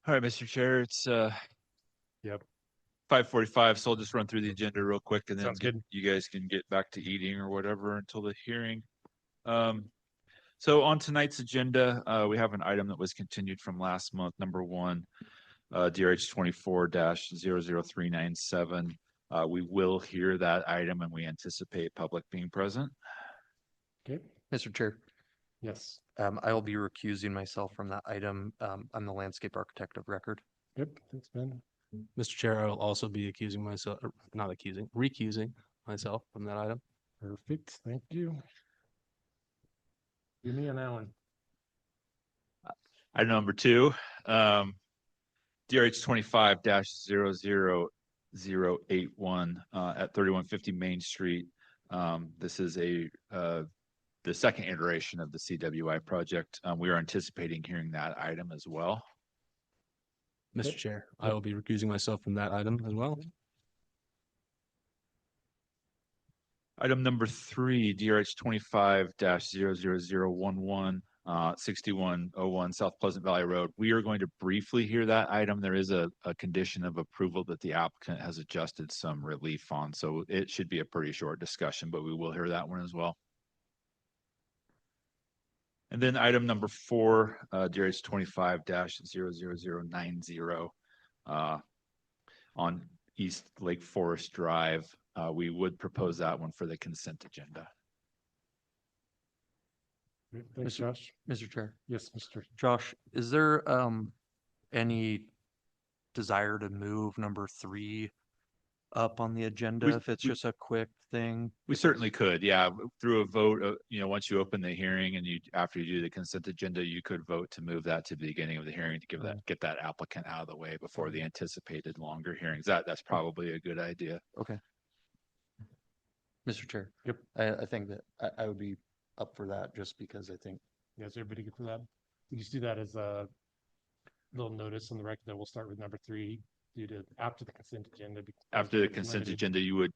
All right, Mr. Chair, it's Yep. 5:45, so I'll just run through the agenda real quick and then Sounds good. you guys can get back to eating or whatever until the hearing. Um, so on tonight's agenda, we have an item that was continued from last month, number one, DRH 24-00397. We will hear that item and we anticipate public being present. Okay. Mr. Chair, Yes. I will be recusing myself from that item. I'm the landscape architect of record. Good. Thanks, Ben. Mr. Chair, I will also be accusing myself, or not accusing, recusing myself from that item. Perfect. Thank you. Give me an Alan. Item number two, DRH 25-00081 at 3150 Main Street. This is the second iteration of the CWI project. We are anticipating hearing that item as well. Mr. Okay. Chair, I will be recusing myself from that item as well. Item number three, DRH 25-00011, 6101 South Pleasant Valley Road. We are going to briefly hear that item. There is a condition of approval that the applicant has adjusted some relief on, so it should be a pretty short discussion, but we will hear that one as well. And then item number four, DRH 25-00090 on East Lake Forest Drive. We would propose that one for the consent agenda. Good. Thanks, Mr. Josh. Mr. Chair, Yes, Mr. Josh, is there any desire to move number 3 up on the agenda if it's just a quick thing? We certainly could, yeah, through a vote, once you open the hearing and after you do the consent agenda, you could vote to move that to the beginning of the hearing to get that applicant out of the way before the anticipated longer hearings. That's probably a good idea. Okay. Mr. Chair. Yep. I think that I would be up for that just because I think. Yeah, is everybody good for that? We just do that as a little notice on the record that we'll start with number 3 due to after the consent agenda. After the consent agenda, you would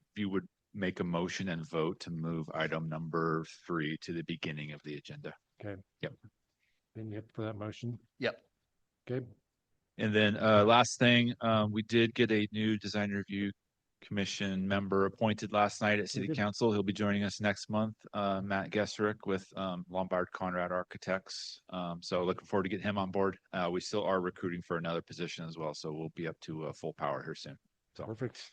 make a motion and vote to move item number 3 to the beginning of the agenda. Okay. Yep. Then you have for that motion. Yep. Okay. And then last thing, we did get a new design review commission member appointed last night at City Good. Council. He'll be joining us next month, Matt Gesserick with Lombard Conrad Architects. So looking forward to getting him on board. We still are recruiting for another position as well, so we'll be up to full power here soon. So Perfect.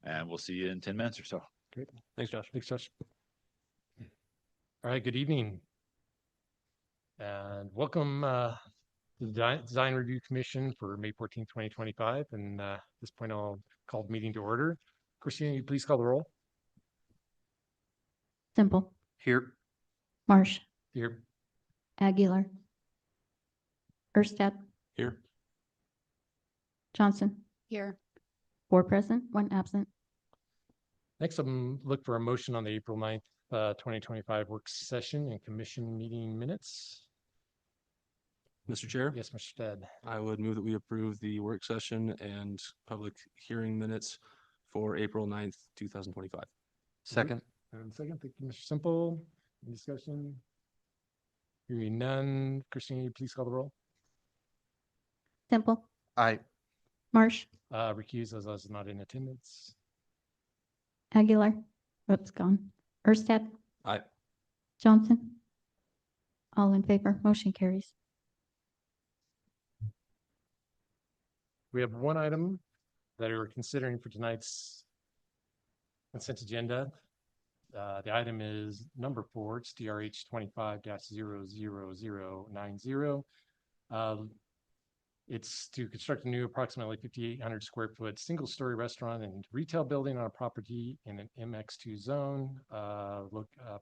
and we'll see you in 10 minutes or so. Great. Thanks, Josh. Thanks, Josh. All right, good evening. And welcome to the Design Review Commission for May 14th, 2025. And at this point, I'll call the meeting to order. Christina, you please call the roll. Simple, Here. Marsh, Here. Aguilar, Erstad, Here. Johnson. Here. 4 present, 1 absent. Next, I'm look for a motion on the April 9th, 2025 work session and commission meeting minutes. Mr. Chair, Yes, Mr. Stead. I would move that we approve the work session and public hearing minutes for April 9th, 2025. Second. And second, thank you, Mr. Simple. Any discussion? Hearing none. Christina, you please call the roll. Simple, Aye. Marsh, Recuse as I was not in attendance. Aguilar, oops, gone. Erstad, Aye. Johnson. All in favor, motion carries. We have one item that we're considering for tonight's consent agenda. The item is number 4, it's DRH 25-00090. It's to construct a new approximately 5,800 square foot single-story restaurant and retail building on a property in an MX2 zone.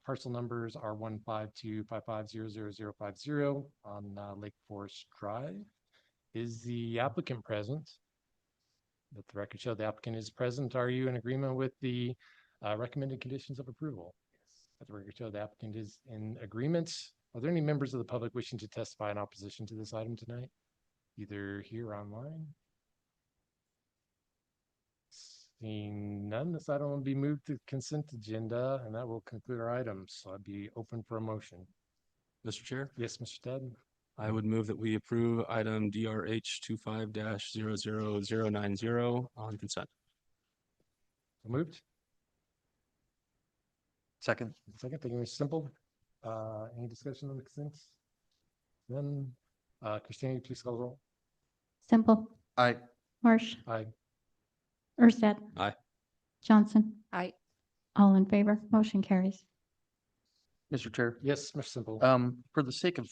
Parcel numbers are 152550050 on Lake Forest Drive. Is the applicant present? Let the record show the applicant is present. Are you in agreement with the recommended conditions of approval? Yes. Let the record show the applicant is in agreement. Are there any members of the public wishing to testify in opposition to this item tonight? Either here or online? Seeing none, this item will be moved to consent agenda, and that will conclude our items. So I'd be open for a motion. Mr. Chair, Yes, Mr. Stead. I would move that we approve item DRH 25-00090 on consent. So moved. Second. Second, thank you, Mr. Simple. Any discussion on the consents? Then, Christina, please call the roll. Simple, Aye. Marsh, Aye. Ersted. Aye. Johnson. Aye. All in favor, motion carries. Mr. Chair. Yes, Mr. Simple. For the sake of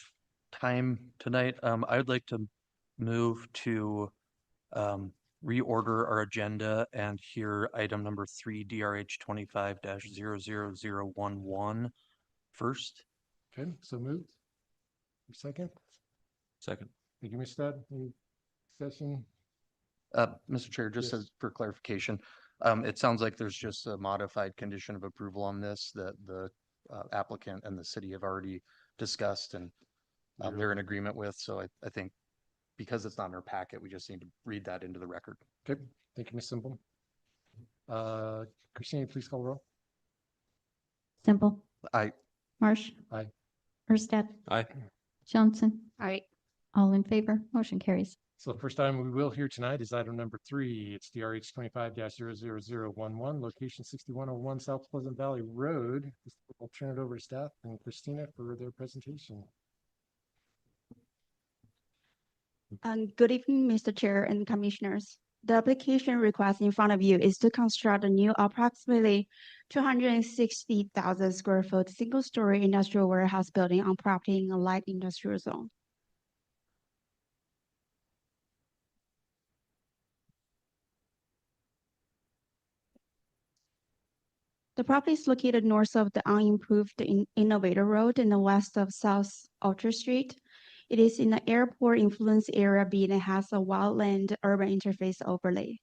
time tonight, I would like to move to reorder our agenda and hear item number 3, DRH 25-00011 first. Okay, so moved. Second, Second. thank you, Mr. Studd. Any discussion? Mr. Chair, just Yes. as for clarification, it sounds like there's just a modified condition of approval on this that the applicant and the city have already discussed and they're in agreement with. So I think because it's not in our packet, we just need to read that into the record. Okay, thank you, Ms. Simple. Christina, please call the roll. Simple, Aye. Marsh. Aye. Ersted. Aye. Johnson. Aye. All in favor, motion carries. So the first item we will hear tonight is item number 3. It's DRH 25-00011, location 6101 South Pleasant Valley Road. I'll turn it over to staff and Christina for their presentation. Good evening, Mr. Chair and Commissioners. The application request in front of you is to construct a new approximately 260,000 square foot single-story industrial warehouse building on property in a light industrial zone. The property is located north of the unimproved Innovator Road and the west of South Orchard Street. It is in the airport influence area B and has a wildland urban interface overlay.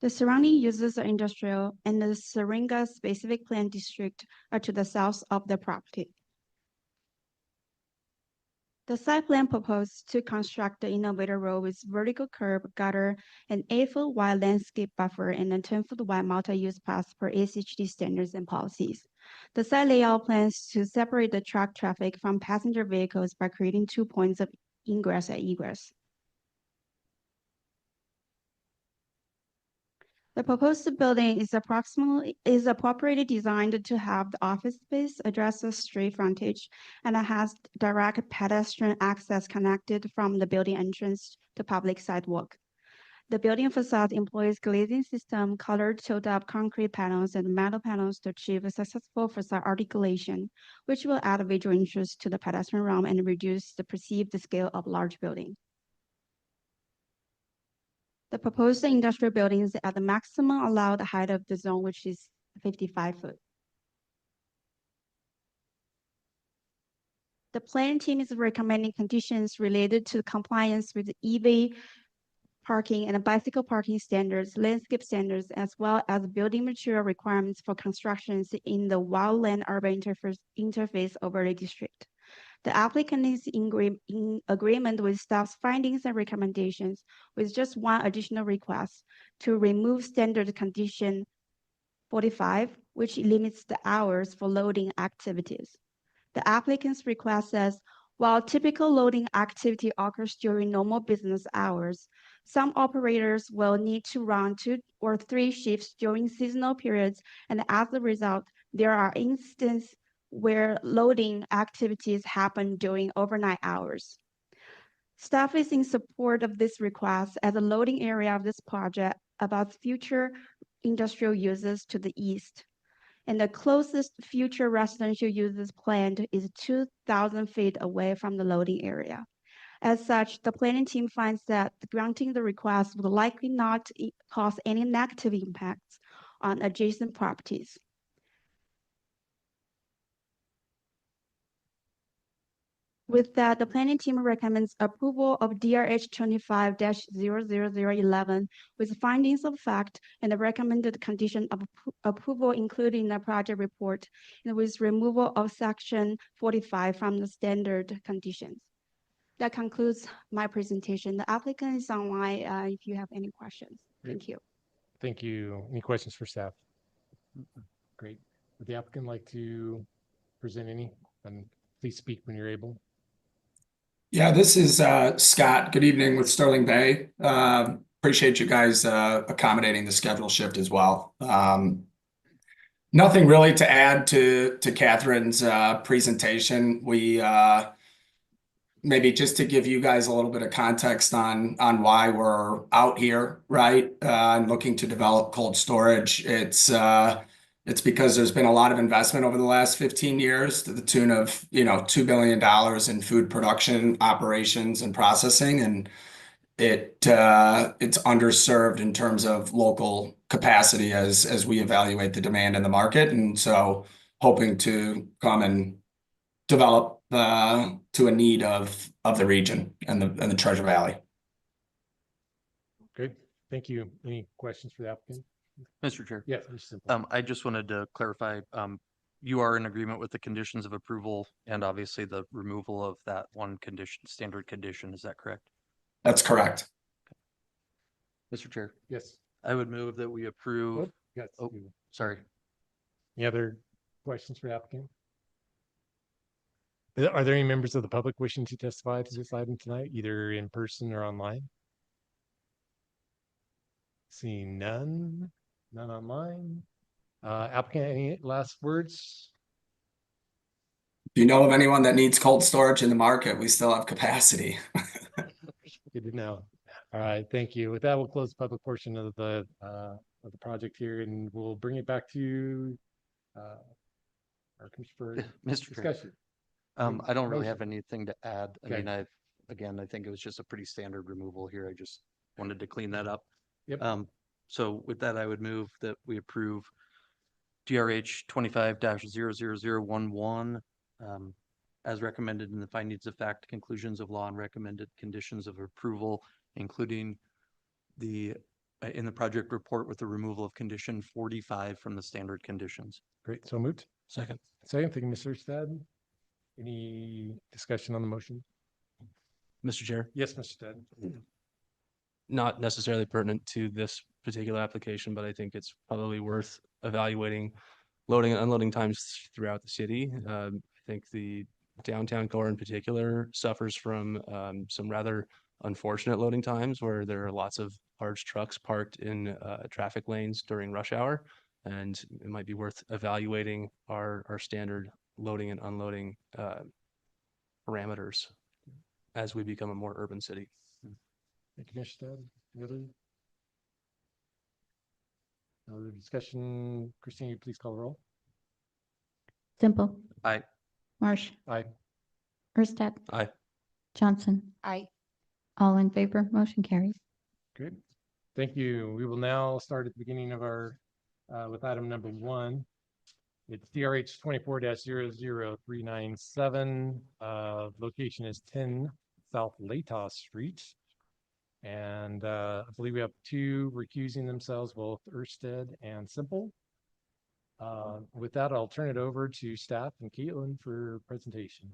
The surrounding uses are industrial and the Syringa specific plan district are to the south of the property. The site plan proposed to construct the Innovator Road with vertical curb, gutter, an 8-foot wide landscape buffer, and a 10-foot wide multi-use path per ACHD standards and policies. The site layout plans to separate the truck traffic from passenger vehicles by creating 2 points of ingress and egress. The proposed building is appropriately designed to have the office space address the street frontage and it has direct pedestrian access connected from the building entrance to public sidewalk. The building facade employs glazing system, colored tilt-up concrete panels, and metal panels to achieve a successful facade articulation, which will add visual interest to the pedestrian realm and reduce the perceived scale of large building. The proposed industrial building is at the maximum allowed height of the zone, which is 55 foot. The planning team is recommending conditions related to compliance with EV parking and bicycle parking standards, landscape standards, as well as building material requirements for constructions in the wildland urban interface overlay district. The applicant is in agreement with staff's findings and recommendations with just one additional request to remove standard condition 45, which limits the hours for loading activities. The applicant's request says, while typical loading activity occurs during normal business hours, some operators will need to run 2 or 3 shifts during seasonal periods, and as a result, there are instances where loading activities happen during overnight hours. Staff is in support of this request as the loading area of this project abuts future industrial uses to the east. And the closest future residential uses planned is 2,000 feet away from the loading area. As such, the planning team finds that granting the request will likely not cause any negative impacts on adjacent properties. With that, the planning team recommends approval of DRH 25-00011 with findings of fact and the recommended condition of approval, including the project report, and with removal of section 45 from the standard conditions. That concludes my presentation. The applicant is online if you have any questions. Thank you. Thank you. Any questions for staff? Great. Would the applicant like to present any? And please speak when you're able. Yeah, this is Scott. Good evening with Sterling Bay. Appreciate you guys accommodating the schedule shift as well. Nothing really to add to Catherine's presentation. We maybe just to give you guys a little bit of context on why we're out here, right? And looking to develop cold storage. It's because there's been a lot of investment over the last 15 years to the tune of, $2 billion in food production, operations, and processing. And it's underserved in terms of local capacity as we evaluate the demand in the market. And so hoping to come and develop to a need of the region and the Treasure Valley. Great. Thank you. Any questions for the applicant? Mr. Chair. Yes, Mr. Simple. I just wanted to clarify, you are in agreement with the conditions of approval and obviously the removal of that one condition, standard condition, is that correct? That's correct. Mr. Chair, Yes. I would move that we approve, Oh, yes. Oh. sorry. Any other questions for the applicant? Are there any members of the public wishing to testify to this item tonight, either in person or online? Seeing none online. Applicant, any last words? Do you know of anyone that needs cold storage in the market? We still have capacity. Good to know. All right, thank you. With that, we'll close the public portion of the project here, and we'll bring it back to our commissioner for Mr. Chair, discussion. I don't really Motion. have anything to add. I Okay. mean, I think it was just a pretty standard removal here. I just wanted to clean that up. Yep. So with that, I would move that we approve DRH 25-00011 as recommended in the findings of fact, conclusions of law, and recommended conditions of approval, including in the project report with the removal of condition 45 from the standard conditions. Great, so moved. Second. Second, thank you, Mr. Stad. Any discussion on the motion? Mr. Chair, Yes, Mr. Stad. not necessarily pertinent to this particular application, but I think it's probably worth evaluating loading and unloading times throughout the city. I think the downtown core in particular suffers from some rather unfortunate loading times where there are lots of large trucks parked in traffic lanes during rush hour. And it might be worth evaluating our standard loading and unloading parameters as we become a more urban city. Thank you, Mr. Stad. Any other discussion? Christine, you please call the roll. Simple. Aye. Marsh. Aye. Erstad. Aye. Johnson. Aye. All in favor, motion carries. Great. Thank you. We will now start at the beginning of our, with item number 1. It's DRH 24-00397. Location is 10 South Latos Street. And I believe we have 2 recusing themselves, both Erstad and Simple. With that, I'll turn it over to staff and Caitlin for presentation.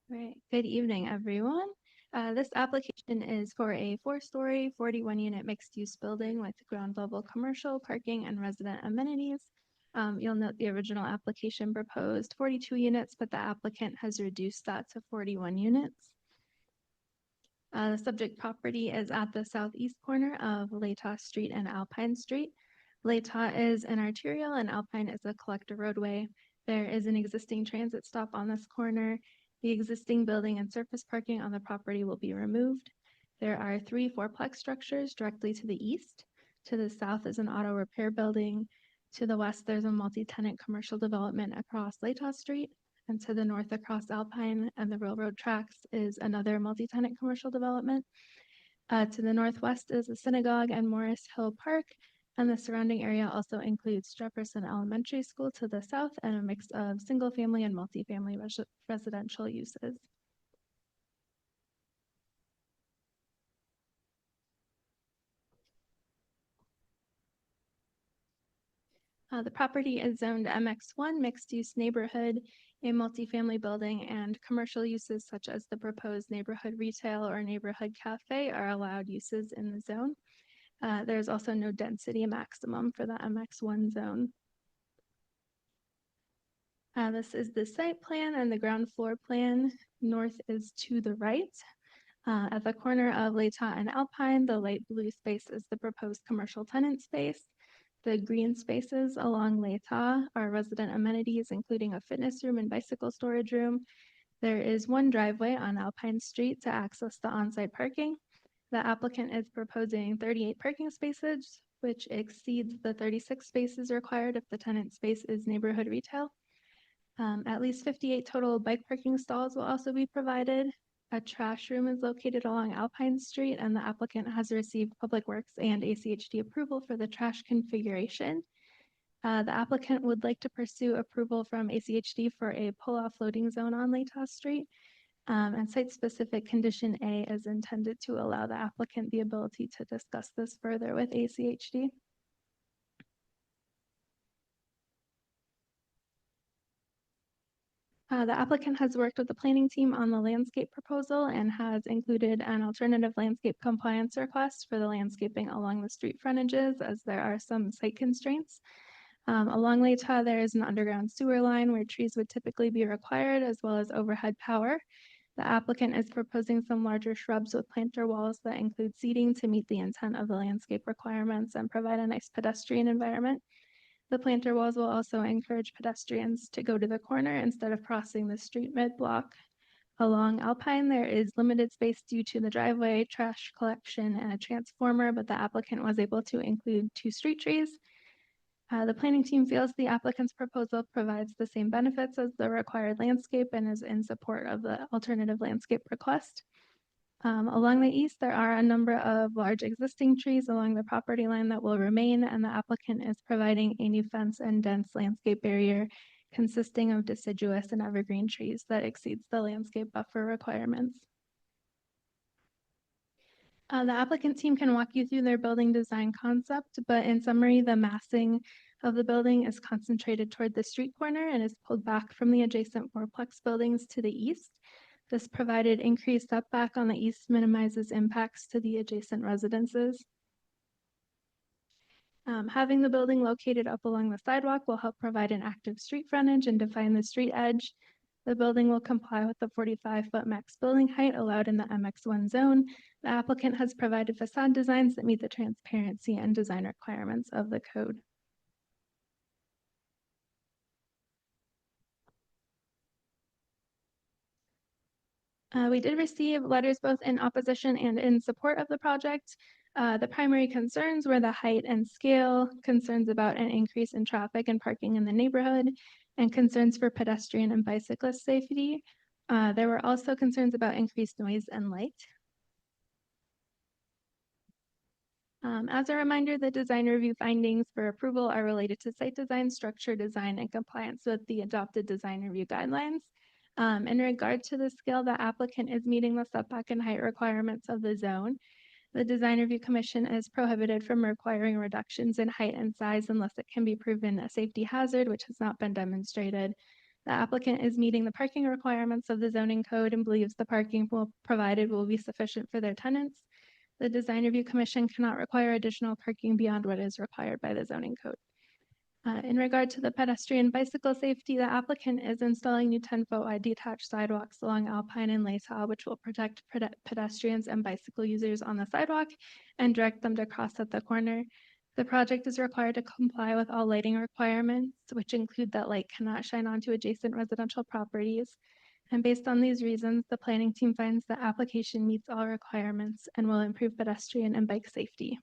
Right. Good evening, everyone. This application is for a 4-story, 41-unit mixed-use building with ground-level commercial, parking, and resident amenities. You'll note the original application proposed 42 units, but the applicant has reduced that to 41 units. The subject property is at the southeast corner of Latos Street and Alpine Street. Latos is an arterial and Alpine is a collector roadway. There is an existing transit stop on this corner. The existing building and surface parking on the property will be removed. There are 3 fourplex structures directly to the east. To the south is an auto repair building. To the west, there's a multi-tenant commercial development across Latos Street. And to the north across Alpine and the railroad tracks is another multi-tenant commercial development. To the northwest is a synagogue and Morris Hill Park. And the surrounding area also includes Jefferson Elementary School to the south and a mix of single-family and multifamily residential uses. The property is zoned MX1 mixed-use neighborhood. A multifamily building and commercial uses such as the proposed neighborhood retail or neighborhood cafe are allowed uses in the zone. There's also no density maximum for the MX1 zone. This is the site plan and the ground floor plan. North is to the right. At the corner of Latah and Alpine, the light blue space is the proposed commercial tenant space. The green spaces along Latah are resident amenities, including a fitness room and bicycle storage room. There is one driveway on Alpine Street to access the on-site parking. The applicant is proposing 38 parking spaces, which exceeds the 36 spaces required if the tenant space is neighborhood retail. At least 58 total bike parking stalls will also be provided. A trash room is located along Alpine Street, and the applicant has received Public Works and ACHD approval for the trash configuration. The applicant would like to pursue approval from ACHD for a pull-off loading zone on Latah Street. And site-specific condition A is intended to allow the applicant the ability to discuss this further with ACHD. The applicant has worked with the planning team on the landscape proposal and has included an alternative landscape compliance request for the landscaping along the street frontages, as there are some site constraints. Along Latah, there is an underground sewer line where trees would typically be required, as well as overhead power. The applicant is proposing some larger shrubs with planter walls that include seeding to meet the intent of the landscape requirements and provide a nice pedestrian environment. The planter walls will also encourage pedestrians to go to the corner instead of crossing the street mid-block. Along Alpine, there is limited space due to the driveway, trash collection, and a transformer, but the applicant was able to include 2 street trees. The planning team feels the applicant's proposal provides the same benefits as the required landscape and is in support of the alternative landscape request. Along the east, there are a number of large existing trees along the property line that will remain, and the applicant is providing a new fence and dense landscape barrier consisting of deciduous and evergreen trees that exceeds the landscape buffer requirements. The applicant team can walk you through their building design concept, but in summary, the massing of the building is concentrated toward the street corner and is pulled back from the adjacent fourplex buildings to the east. This provided increased setback on the east minimizes impacts to the adjacent residences. Having the building located up along the sidewalk will help provide an active street frontage and define the street edge. The building will comply with the 45-foot max building height allowed in the MX1 zone. The applicant has provided facade designs that meet the transparency and design requirements of the code. We did receive letters both in opposition and in support of the project. The primary concerns were the height and scale, concerns about an increase in traffic and parking in the neighborhood, and concerns for pedestrian and bicyclist safety. There were also concerns about increased noise and light. As a reminder, the design review findings for approval are related to site design, structure design, and compliance with the adopted design review guidelines. In regard to the scale, the applicant is meeting the setback and height requirements of the zone. The Design Review Commission is prohibited from requiring reductions in height and size unless it can be proven a safety hazard, which has not been demonstrated. The applicant is meeting the parking requirements of the zoning code and believes the parking provided will be sufficient for their tenants. The Design Review Commission cannot require additional parking beyond what is required by the zoning code. In regard to the pedestrian bicycle safety, the applicant is installing new 10-foot wide detached sidewalks along Alpine and Latah, which will protect pedestrians and bicycle users on the sidewalk and direct them to cross at the corner. The project is required to comply with all lighting requirements, which include that light cannot shine onto adjacent residential properties. And based on these reasons, the planning team finds the application meets all requirements and will improve pedestrian and bike safety.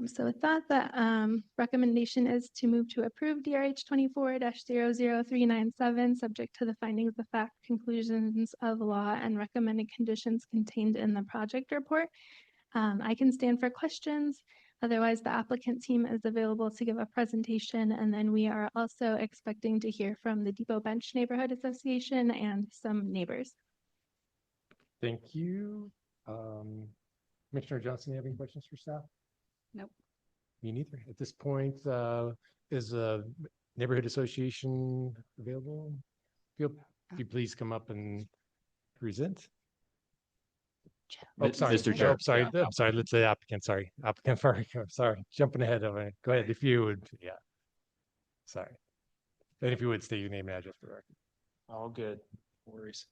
So with that, the recommendation is to move to approve DRH 24-00397, subject to the findings of fact, conclusions of law, and recommended conditions contained in the project report. I can stand for questions. Otherwise, the applicant team is available to give a presentation, and then we are also expecting to hear from the Depot Bench Neighborhood Association and some neighbors. Thank you. Commissioner Johnson, you have any questions for staff? Nope. Me neither. At this point, is a neighborhood association available? If you please come up and present. Oh, sorry. Mr. Chair. I'm sorry. Let's say applicant, sorry. Applicant, sorry. Jumping ahead of it. Go ahead, if you would, yeah. Sorry. And if you would state your name and address for the record. All good. No worries.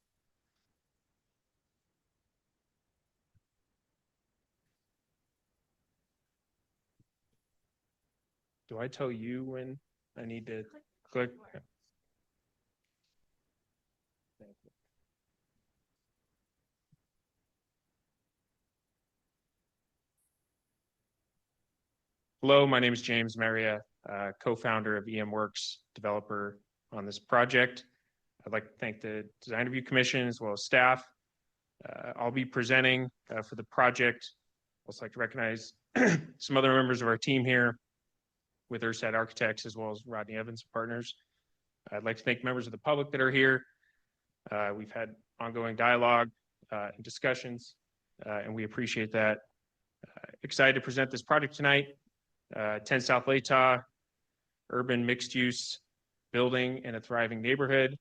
Do I tell you when I need to click? Okay. Thank you. Hello, my name is James Maria, co-founder of EM Works, developer on this project. I'd like to thank the Design Review Commission as well as staff. I'll be presenting for the project. I'd also like to recognize some other members of our team here with Erstat Architects as well as Rodney Evans Partners. I'd like to thank members of the public that are here. We've had ongoing dialogue and discussions, and we appreciate that. Excited to present this project tonight. 10 South Latah, urban mixed-use building in a thriving neighborhood.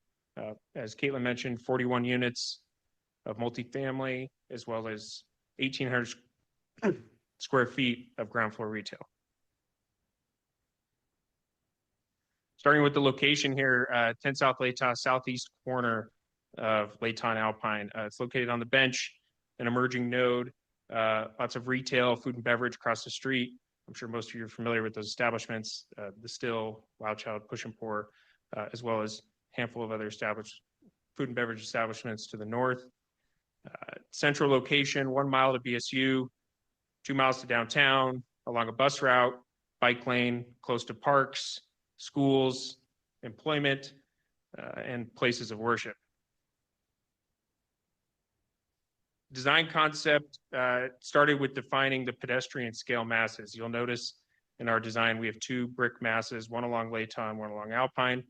As Caitlin mentioned, 41 units of multifamily, as well as 1,800 square feet of ground floor retail. Starting with the location here, 10 South Latah, southeast corner of Latah and Alpine. It's located on the bench, an emerging node, lots of retail, food and beverage across the street. I'm sure most of you are familiar with those establishments, The Still, Wild Child, Push and Pour, as well as a handful of other established food and beverage establishments to the north. Central location, 1 mile to BSU, 2 miles to downtown, along a bus route, bike lane, close to parks, schools, employment, and places of worship. Design concept started with defining the pedestrian scale masses. You'll notice in our design, we have 2 brick masses, one along Latah and one along Alpine.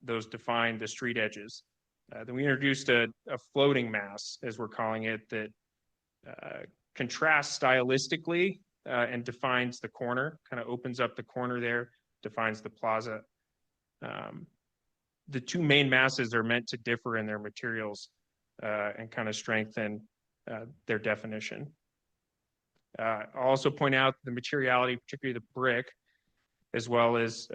Those define the street edges. Then we introduced a floating mass, as we're calling it, that contrasts stylistically and defines the corner, kind of opens up the corner there, defines the plaza. The 2 main masses are meant to differ in their materials and kind of strengthen their definition. I'll also point out the materiality, particularly the brick, as well as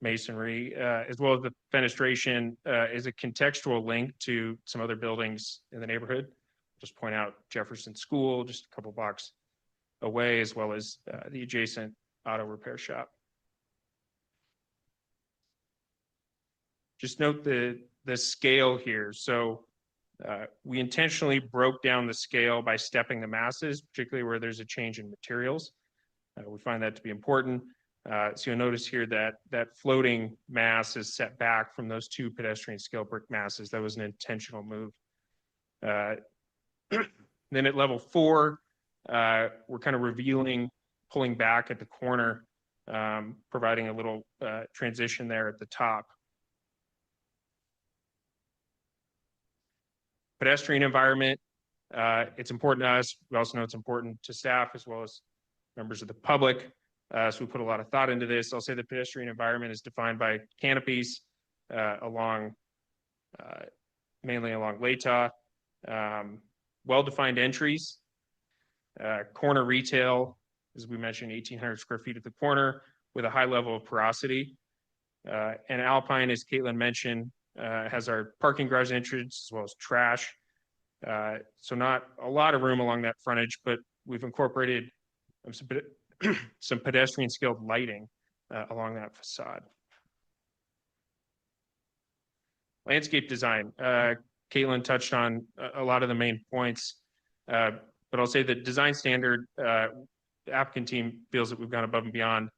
masonry, as well as the fenestration is a contextual link to some other buildings in the neighborhood. Just point out Jefferson School, just a couple blocks away, as well as the adjacent auto repair shop. Just note the scale here. So we intentionally broke down the scale by stepping the masses, particularly where there's a change in materials. We find that to be important. So you'll notice here that that floating mass is set back from those 2 pedestrian scale brick masses. That was an intentional move. Then at level 4, we're kind of revealing, pulling back at the corner, providing a little transition there at the top. Pedestrian environment, it's important to us. We also know it's important to staff as well as members of the public. So we put a lot of thought into this. I'll say the pedestrian environment is defined by canopies mainly along Latah, well-defined entries, corner retail, as we mentioned, 1,800 square feet at the corner with a high level of porosity. And Alpine, as Caitlin mentioned, has our parking garage entrance as well as trash. So not a lot of room along that frontage, but we've incorporated some pedestrian scaled lighting along that facade. Landscape design. Caitlin touched on a lot of the main points, but I'll say the design standard, the applicant team feels that we've gone above and beyond.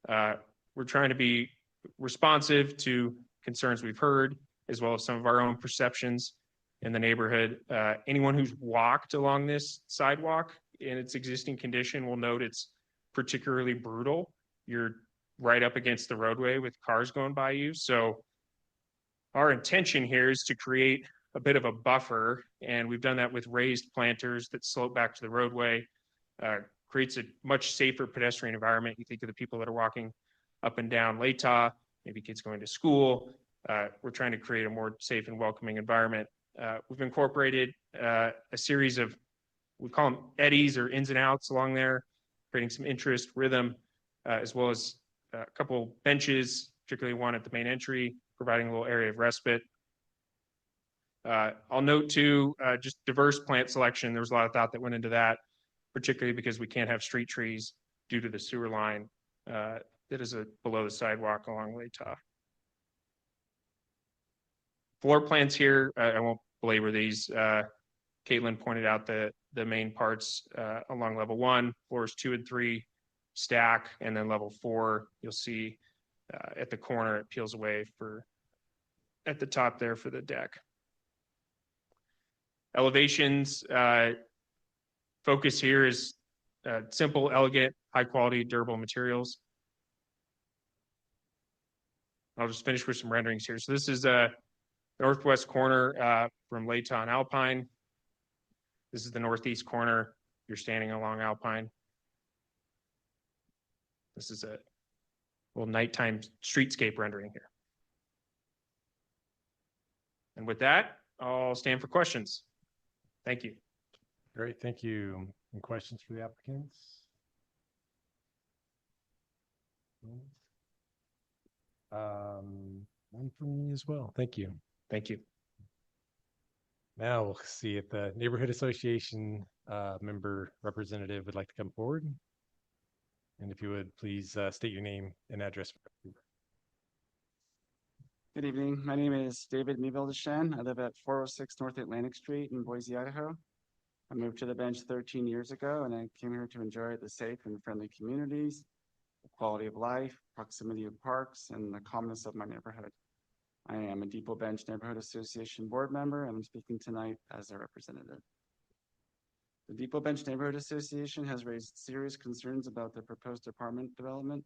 We're trying to be responsive to concerns we've heard, as well as some of our own perceptions in the neighborhood. Anyone who's walked along this sidewalk in its existing condition will note it's particularly brutal. You're right up against the roadway with cars going by you. So our intention here is to create a bit of a buffer, and we've done that with raised planters that slope back to the roadway, creates a much safer pedestrian environment. You think of the people that are walking up and down Latah, maybe kids going to school. We're trying to create a more safe and welcoming environment. We've incorporated a series of, we call them eddies or ins and outs along there, creating some interest, rhythm, as well as a couple benches, particularly one at the main entry, providing a little area of respite. I'll note too, just diverse plant selection. There was a lot of thought that went into that, particularly because we can't have street trees due to the sewer line that is below the sidewalk along Latah. Floor plans here, I won't belabor these. Caitlin pointed out the main parts along level 1, floors 2 and 3 stack, and then level 4, you'll see at the corner, it peels away at the top there for the deck. Elevations, focus here is simple, elegant, high quality, durable materials. I'll just finish with some renderings here. So this is a northwest corner from Latah and Alpine. This is the northeast corner. You're standing along Alpine. This is a little nighttime streetscape rendering here. And with that, I'll stand for questions. Thank you. Great, thank you. Any questions for the applicants? One for me as well. Thank you. Thank you. Now we'll see if the neighborhood association member representative would like to come forward. And if you would, please state your name and address. Good evening. My name is David Meville-Deschain. I live at 406 North Atlantic Street in Boise, Idaho. I moved to the bench 13 years ago, and I came here to enjoy the safe and friendly communities, the quality of life, proximity of parks, and the calmness of my neighborhood. I am a Depot Bench Neighborhood Association board member, and I'm speaking tonight as their representative. The Depot Bench Neighborhood Association has raised serious concerns about the proposed apartment development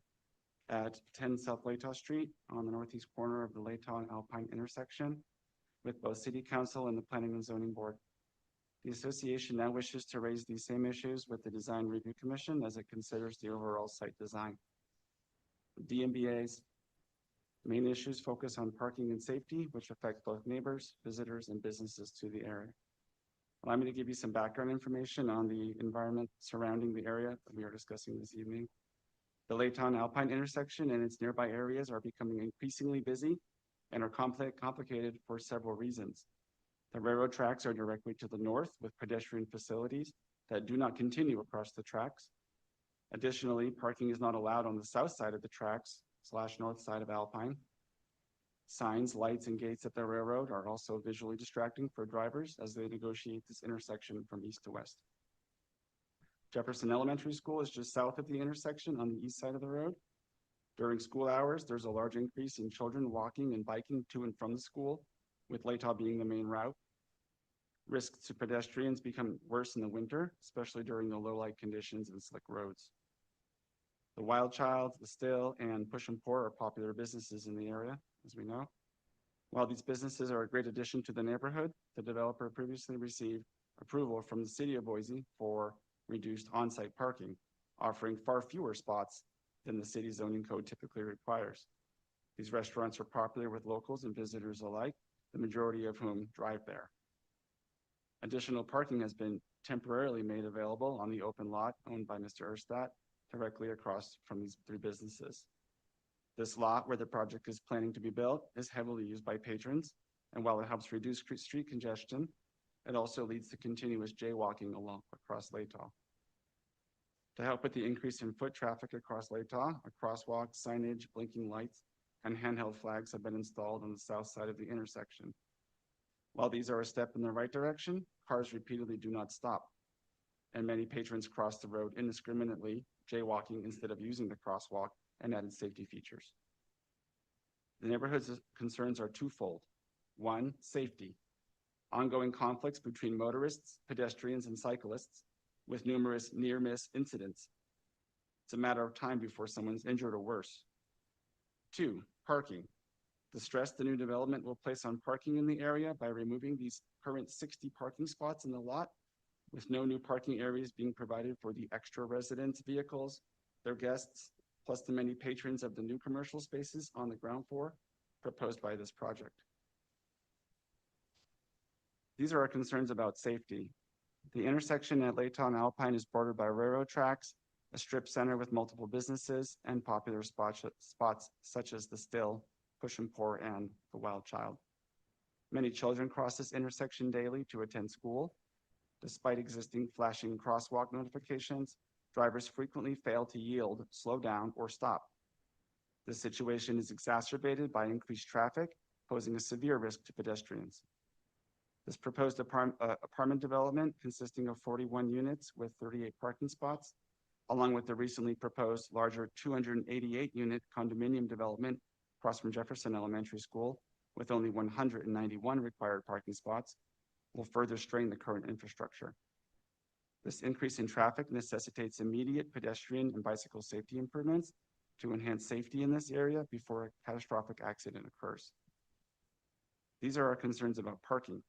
at 10 South Latah Street on the northeast corner of the Latah and Alpine intersection with both City Council and the Planning and Zoning Board. The association now wishes to raise these same issues with the Design Review Commission as it considers the overall site design. The DMBA's main issues focus on parking and safety, which affect both neighbors, visitors, and businesses to the area. Allow me to give you some background information on the environment surrounding the area that we are discussing this evening. The Latah and Alpine intersection and its nearby areas are becoming increasingly busy and are complicated for several reasons. The railroad tracks are directly to the north with pedestrian facilities that do not continue across the tracks. Additionally, parking is not allowed on the south side of the tracks / north side of Alpine. Signs, lights, and gates at the railroad are also visually distracting for drivers as they negotiate this intersection from east to west. Jefferson Elementary School is just south of the intersection on the east side of the road. During school hours, there's a large increase in children walking and biking to and from the school, with Latah being the main route. Risks to pedestrians become worse in the winter, especially during the low light conditions and slick roads. The Wild Child, the Still, and Push and Pour are popular businesses in the area, as we know. While these businesses are a great addition to the neighborhood, the developer previously received approval from the city of Boise for reduced on-site parking, offering far fewer spots than the city zoning code typically requires. These restaurants are popular with locals and visitors alike, the majority of whom drive there. Additional parking has been temporarily made available on the open lot owned by Mr. Erstadt, directly across from these 3 businesses. This lot where the project is planning to be built is heavily used by patrons, and while it helps reduce street congestion, it also leads to continuous jaywalking across Latah. To help with the increase in foot traffic across Latah, a crosswalk, signage, blinking lights, and handheld flags have been installed on the south side of the intersection. While these are a step in the right direction, cars repeatedly do not stop, and many patrons cross the road indiscriminately, jaywalking instead of using the crosswalk and added safety features. The neighborhood's concerns are twofold. 1, safety. Ongoing conflicts between motorists, pedestrians, and cyclists with numerous near-miss incidents. It's a matter of time before someone's injured or worse. 2, parking. The stress the new development will place on parking in the area by removing these current 60 parking spots in the lot with no new parking areas being provided for the extra residents' vehicles, their guests, plus the many patrons of the new commercial spaces on the ground floor proposed by this project. These are our concerns about safety. The intersection at Latah and Alpine is bordered by railroad tracks, a strip center with multiple businesses, and popular spots such as the Still, Push and Pour, and the Wild Child. Many children cross this intersection daily to attend school. Despite existing flashing crosswalk notifications, drivers frequently fail to yield, slow down, or stop. This situation is exacerbated by increased traffic, posing a severe risk to pedestrians. This proposed apartment development, consisting of 41 units with 38 parking spots, along with the recently proposed larger 288-unit condominium development across from Jefferson Elementary School, with only 191 required parking spots, will further strain the current infrastructure. This increase in traffic necessitates immediate pedestrian and bicycle safety improvements to enhance safety in this area before a catastrophic accident occurs. These are our concerns about parking.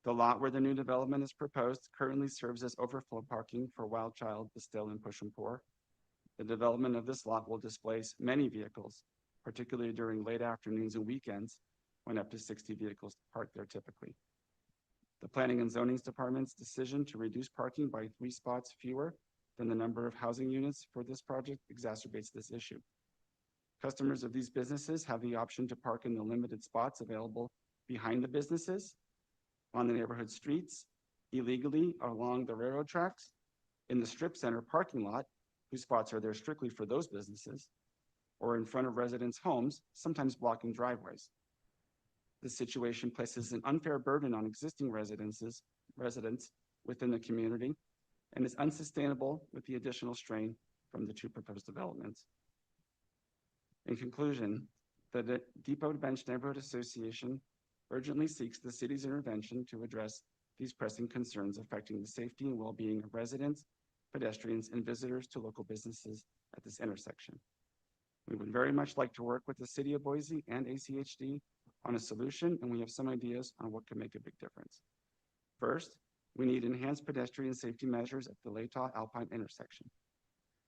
The lot where the new development is proposed currently serves as overflow parking for Wild Child, the Still, and Push and Pour. The development of this lot will displace many vehicles, particularly during late afternoons and weekends, when up to 60 vehicles park there typically. The Planning and Zoning Department's decision to reduce parking by 3 spots fewer than the number of housing units for this project exacerbates this issue. Customers of these businesses have the option to park in the limited spots available behind the businesses, on the neighborhood streets, illegally along the railroad tracks, in the strip center parking lot, whose spots are there strictly for those businesses, or in front of residents' homes, sometimes blocking driveways. This situation places an unfair burden on existing residents within the community and is unsustainable with the additional strain from the 2 proposed developments. In conclusion, the Depot Bench Neighborhood Association urgently seeks the city's intervention to address these pressing concerns affecting the safety and well-being of residents, pedestrians, and visitors to local businesses at this intersection. We would very much like to work with the City of Boise and ACHD on a solution, and we have some ideas on what could make a big difference. First, we need enhanced pedestrian safety measures at the Latah Alpine intersection.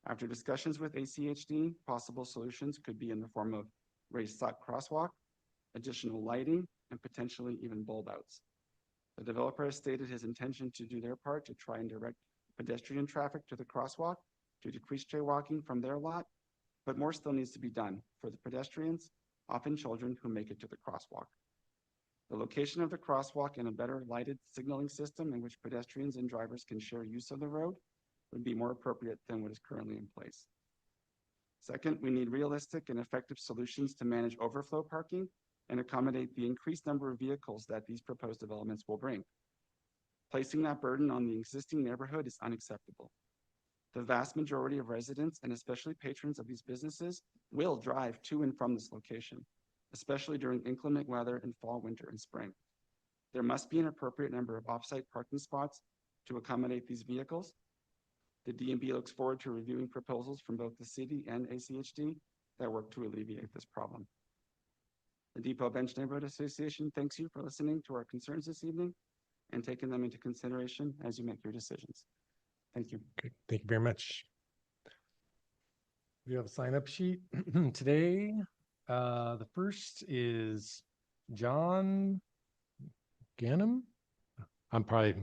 After discussions with ACHD, possible solutions could be in the form of raised stop crosswalk, additional lighting, and potentially even bulb outs. The developer has stated his intention to do their part to try and direct pedestrian traffic to the crosswalk to decrease jaywalking from their lot, but more still needs to be done for the pedestrians, often children, who make it to the crosswalk. The location of the crosswalk and a better lighted signaling system in which pedestrians and drivers can share use of the road would be more appropriate than what is currently in place. Second, we need realistic and effective solutions to manage overflow parking and accommodate the increased number of vehicles that these proposed developments will bring. Placing that burden on the existing neighborhood is unacceptable. The vast majority of residents, and especially patrons of these businesses, will drive to and from this location, especially during inclement weather in fall, winter, and spring. There must be an appropriate number of off-site parking spots to accommodate these vehicles. The DMB looks forward to reviewing proposals from both the city and ACHD that work to alleviate this problem. The Depot Bench Neighborhood Association thanks you for listening to our concerns this evening and taking them into consideration as you make your decisions. Thank you. Okay, thank you very much. We have a sign-up sheet today. The first is John Ganem. I'm probably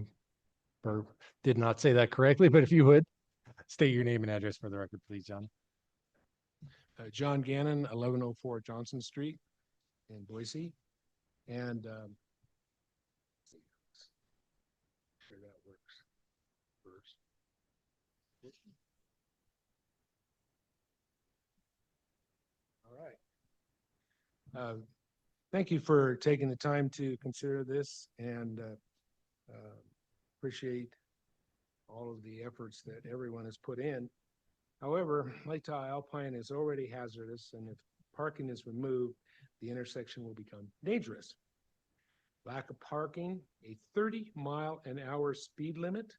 did not say that correctly, but if you would state your name and address for the record, please, John. John Gannon, 1104 Johnson Street in Boise. And sure that works first. All right. Thank you for taking the time to consider this, and appreciate all of the efforts that everyone has put in. However, Latah Alpine is already hazardous, and if parking is removed, the intersection will become dangerous. Lack of parking, a 30-mile-an-hour speed limit,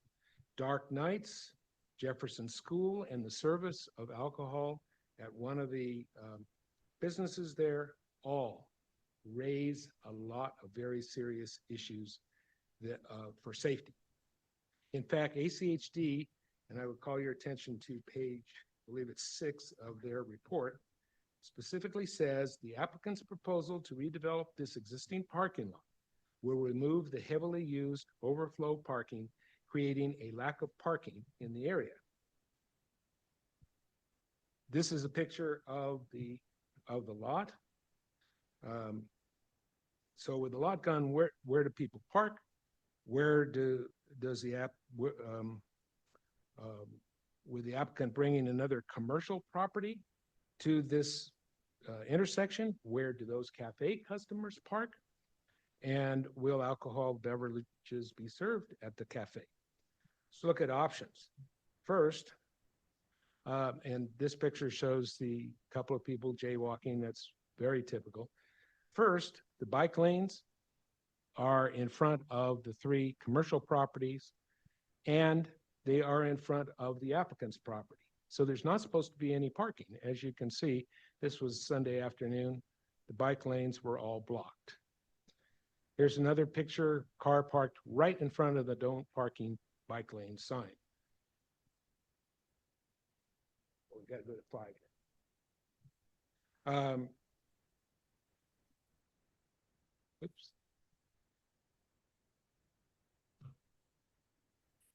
dark nights, Jefferson School, and the service of alcohol at one of the businesses there all raise a lot of very serious issues that, for safety. In fact, ACHD, and I would call your attention to page, I believe it's 6 of their report, specifically says the applicant's proposal to redevelop this existing parking lot will remove the heavily used overflow parking, creating a lack of parking in the area. This is a picture of the lot. So with the lot gone, where do people park? Does the with the applicant bringing another commercial property to this intersection? Where do those cafe customers park? And will alcohol beverages be served at the cafe? Let's look at options. First, and this picture shows the couple of people jaywalking. That's very typical. First, the bike lanes are in front of the 3 commercial properties, and they are in front of the applicant's property. So there's not supposed to be any parking. As you can see, this was Sunday afternoon. The bike lanes were all blocked. Here's another picture, car parked right in front of the don't parking bike lane sign. We got to go to flag. Oops.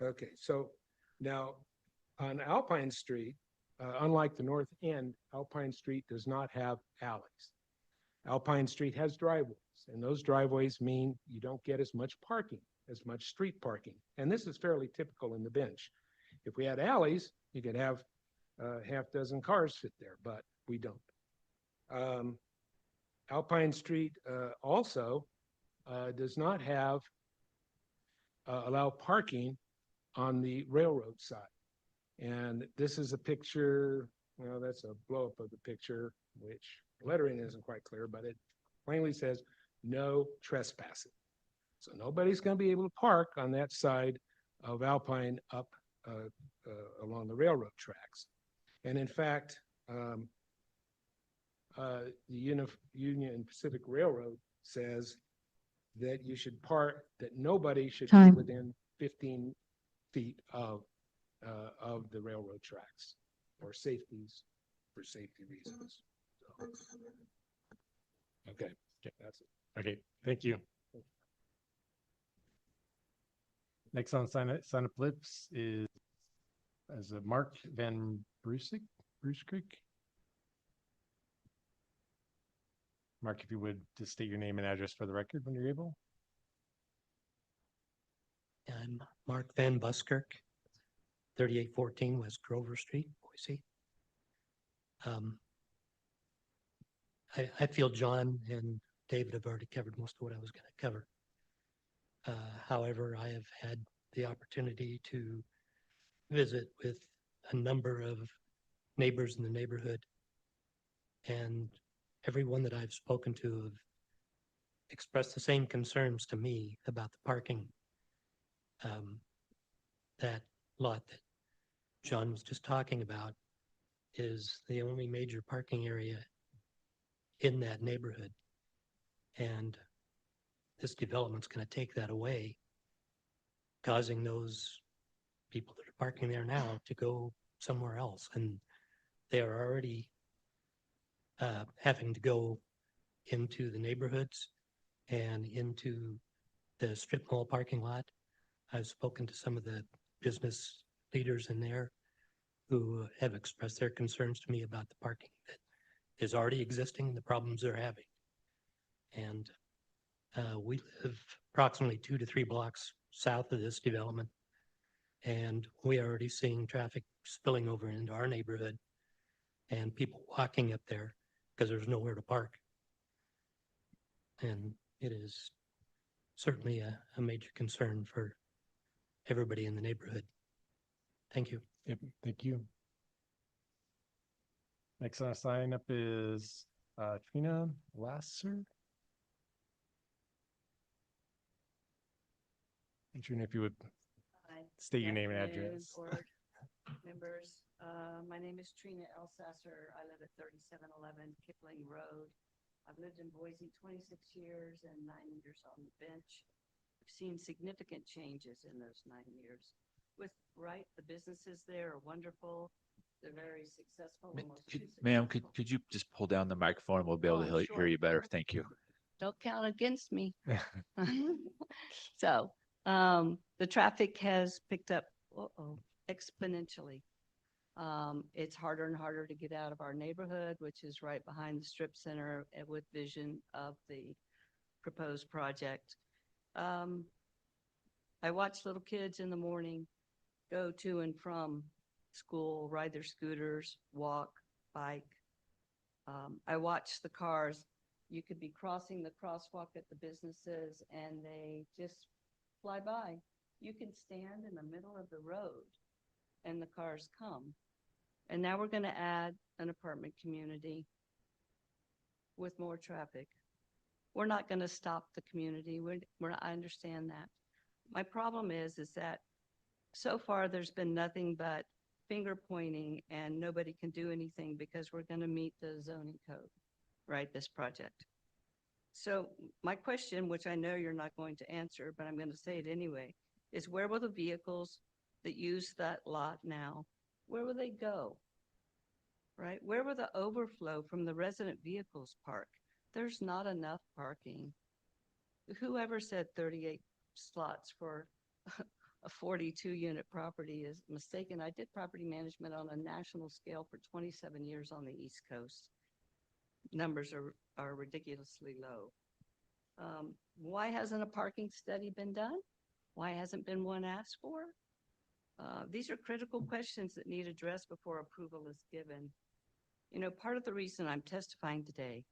Okay, so now on Alpine Street, unlike the north end, Alpine Street does not have alleys. Alpine Street has driveways, and those driveways mean you don't get as much parking, as much street parking. And this is fairly typical in the bench. If we had alleys, you could have half dozen cars fit there, but we don't. Alpine Street also does not have allow parking on the railroad side. And this is a picture, well, that's a blow up of the picture, which lettering isn't quite clear, but it plainly says no trespassing. So nobody's going to be able to park on that side of Alpine up along the railroad tracks. And in fact, the Union Pacific Railroad says that you should park, that nobody should Time. be within 15 feet of the railroad tracks for safety reasons. So, okay, that's it. Okay, thank you. Next on sign up lips is as a Mark Van Bruce Creek. Mark, if you would just state your name and address for the record when you're able. I'm Mark Van Buskirk, 3814 West Grover Street, Boise. I feel John and David have already covered most of what I was going to cover. However, I have had the opportunity to visit with a number of neighbors in the neighborhood, and everyone that I've spoken to have expressed the same concerns to me about the parking. That lot that John was just talking about is the only major parking area in that neighborhood. And this development's going to take that away, causing those people that are parking there now to go somewhere else. And they are already having to go into the neighborhoods and into the strip mall parking lot. I've spoken to some of the business leaders in there who have expressed their concerns to me about the parking that is already existing and the problems they're having. And we live approximately 2 to 3 blocks south of this development, and we are already seeing traffic spilling over into our neighborhood and people walking up there because there's nowhere to park. And it is certainly a major concern for everybody in the neighborhood. Thank you. Yep, thank you. Next on sign up is Trina Lasser. And Trina, if you would state your name and address. Board members, my name is Trina Elsasser. I live at 3711 Kipling Road. I've lived in Boise 26 years and 9 years on the bench. seen significant changes in those 9 years. With, right, the businesses there are wonderful. They're very successful. Almost too Ma'am, successful. could you just pull down the microphone and we'll be able Oh, to I'm hear sure. you better? Thank you. Don't count against me. So, the traffic has picked up exponentially. It's harder and harder to get out of our neighborhood, which is right behind the strip center with vision of the proposed project. I watch little kids in the morning go to and from school, ride their scooters, walk, bike. I watch the cars. You could be crossing the crosswalk at the businesses and they just fly by. You can stand in the middle of the road and the cars come. And now we're going to add an apartment community with more traffic. We're not going to stop the community. I understand that. My problem is that so far there's been nothing but finger pointing and nobody can do anything because we're going to meet the zoning code, right? This project. So my question, which I know you're not going to answer, but I'm going to say it anyway, is where will the vehicles that use that lot now, where will they go? Right? Where will the overflow from the resident vehicles park? There's not enough parking. Whoever said 38 slots for a 42-unit property is mistaken. I did property management on a national scale for 27 years on the East Coast. Numbers are ridiculously low. Why hasn't a parking study been done? Why hasn't been one asked for? These are critical questions that need addressed before approval is given. You know, part of the reason I'm testifying today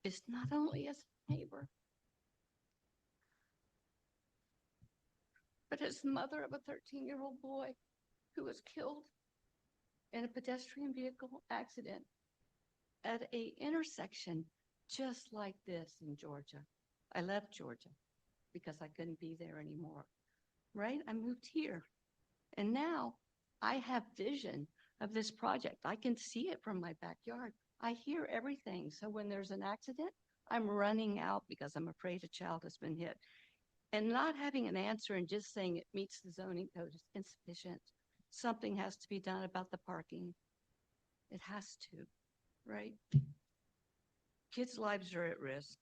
is not only as a neighbor, but as the mother of a 13-year-old boy who was killed in a pedestrian vehicle accident at an intersection just like this in Georgia. I left Georgia because I couldn't be there anymore, right? I moved here. And now I have vision of this project. I can see it from my backyard. I hear everything. So when there's an accident, I'm running out because I'm afraid a child has been hit. And not having an answer and just saying it meets the zoning code is insufficient. Something has to be done about the parking. It has to, right? Kids' lives are at risk.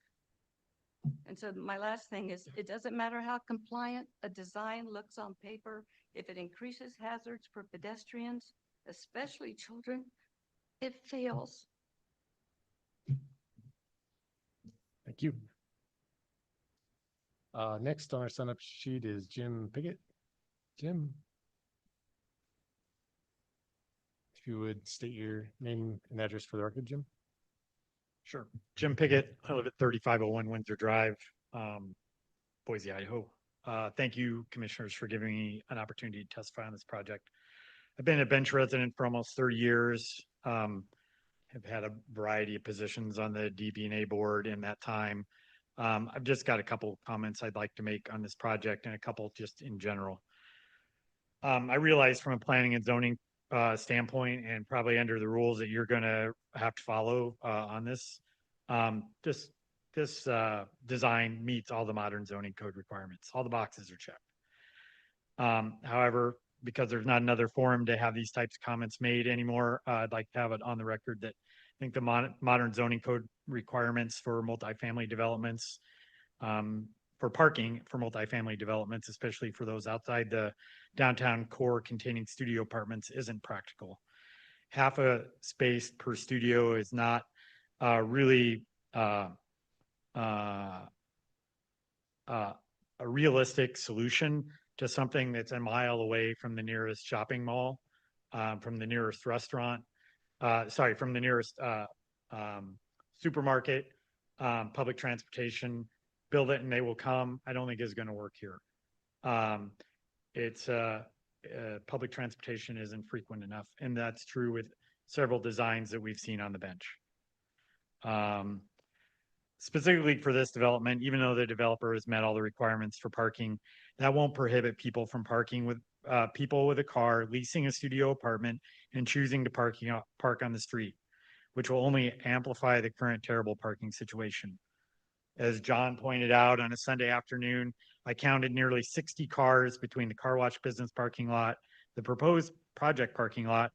And so my last thing is, it doesn't matter how compliant a design looks on paper, if it increases hazards for pedestrians, especially children, it fails. Thank you. Next on our sign-up sheet is Jim Piggott. Jim. If you would state your name and address for the record, Jim. Sure. Jim Piggott. I live at 3501 Windsor Drive, Boise, Idaho. Thank you, commissioners, for giving me an opportunity to testify on this project. I've been a bench resident for almost 30 years. Have had a variety of positions on the DB&A board in that time. I've just got a couple comments I'd like to make on this project and a couple just in general. I realize from a planning and zoning standpoint and probably under the rules that you're going to have to follow on this. This design meets all the modern zoning code requirements. All the boxes are checked. However, because there's not another forum to have these types of comments made anymore, I'd like to have it on the record that I think the modern zoning code requirements for multifamily developments, for parking for multifamily developments, especially for those outside the downtown core containing studio apartments, isn't practical. Half a space per studio is not really a realistic solution to something that's a mile away from the nearest shopping mall, from the nearest restaurant, from the nearest supermarket, public transportation. Build it and they will come. I don't think it's going to work here. Public transportation isn't frequent enough, and that's true with several designs that we've seen on the bench. Specifically for this development, even though the developer has met all the requirements for parking, that won't prohibit people from parking people with a car, leasing a studio apartment, and choosing to park on the street, which will only amplify the current terrible parking situation. As John pointed out, on a Sunday afternoon, I counted nearly 60 cars between the car wash business parking lot, the proposed project parking lot,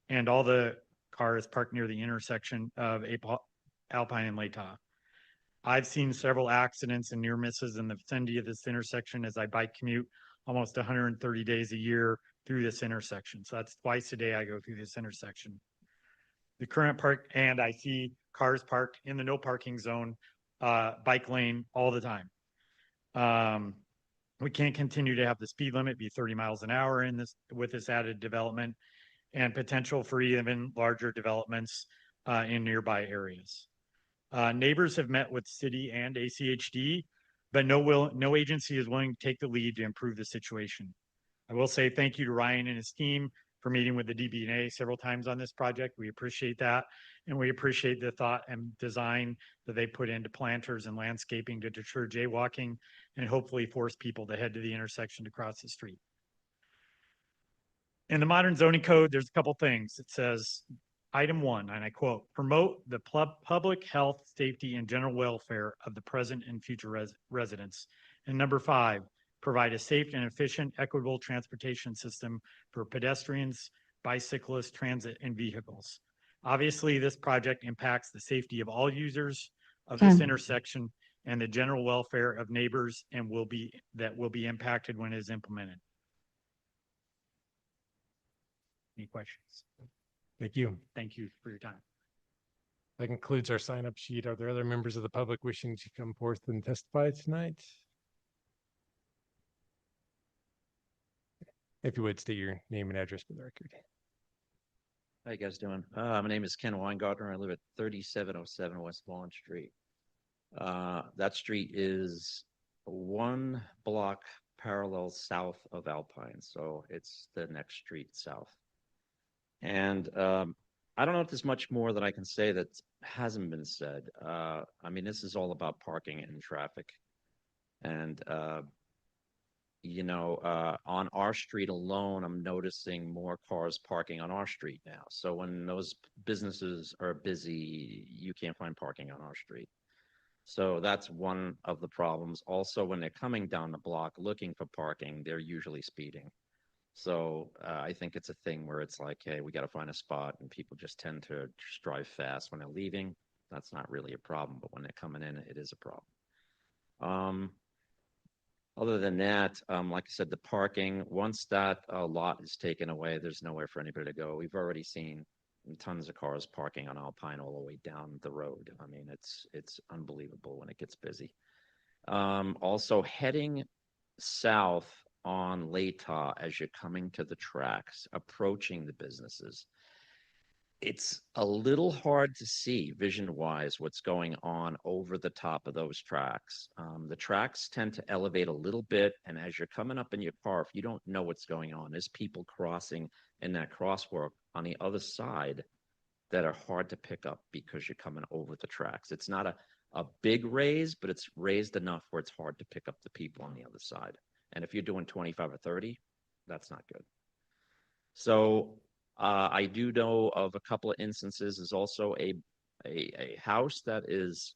and all the cars parked near the intersection of Alpine and Latah. I've seen several accidents and near misses in the vicinity of this intersection as I bike commute almost 130 days a year through this intersection. So that's twice a day I go through this intersection. The current park, and I see cars parked in the no parking zone, bike lane all the time. We can't continue to have the speed limit be 30 miles an hour in this with this added development and potential for even larger developments in nearby areas. Neighbors have met with city and ACHD, but no agency is willing to take the lead to improve the situation. I will say thank you to Ryan and his team for meeting with the DBNA several times on this project. We appreciate that. And we appreciate the thought and design that they put into planters and landscaping to deter jaywalking and hopefully force people to head to the intersection to cross the street. In the modern zoning code, there's a couple things. It says, item 1, and I quote, promote the public health, safety, and general welfare of the present and future residents. And number 5, provide a safe and efficient, equitable transportation system for pedestrians, bicyclists, transit, and vehicles. Obviously, this project impacts the safety of all users of this intersection and the general welfare of neighbors and will be impacted when it is implemented. Any questions? Thank you. Thank you for your time. That concludes our sign-up sheet. Are there other members of the public wishing to come forth and testify tonight? If you would, state your name and address for the record. How you guys doing? My name is Ken Weingartner. I live at 3707 West Vaughn Street. That street is 1 block parallel south of Alpine, so it's the next street south. And I don't know if there's much more that I can say that hasn't been said. I mean, this is all about parking and traffic. And on our street alone, I'm noticing more cars parking on our street now. So when those businesses are busy, you can't find parking on our street. So that's one of the problems. Also, when they're coming down the block looking for parking, they're usually speeding. So I think it's a thing where it's like, hey, we got to find a spot, and people just tend to just drive fast when they're leaving. That's not really a problem, but when they're coming in, it is a problem. Other than that, like I said, the parking, once that lot is taken away, there's nowhere for anybody to go. We've already seen tons of cars parking on Alpine all the way down the road. I mean, it's unbelievable when it gets busy. Also, heading south on Latah as you're coming to the tracks, approaching the businesses, it's a little hard to see vision-wise what's going on over the top of those tracks. The tracks tend to elevate a little bit, and as you're coming up in your car, if you don't know what's going on, there's people crossing in that crosswalk on the other side that are hard to pick up because you're coming over the tracks. It's not a big raise, but it's raised enough where it's hard to pick up the people on the other side. And if you're doing 25 or 30, that's not good. So I do know of a couple of instances. There's also a house that is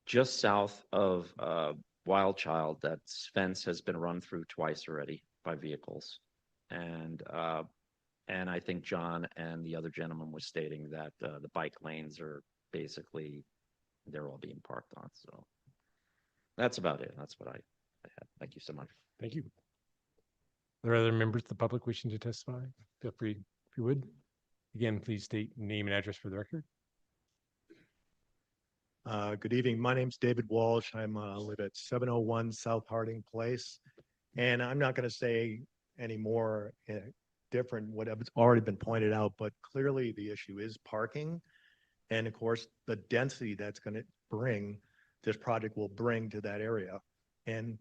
just south of Wild Child. That fence has been run through twice already by vehicles. And I think John and the other gentleman was stating that the bike lanes are basically, they're all being parked on. So that's about it. That's what I had. Thank you so much. Thank you. Are there other members of the public wishing to testify? Feel free, if you would. Again, please state name and address for the record. Good evening. My name's David Walsh. I live at 701 South Harding Place. And I'm not going to say any more different what has already been pointed out, but clearly the issue is parking. And of course, the density that's going to bring, this project will bring to that area. And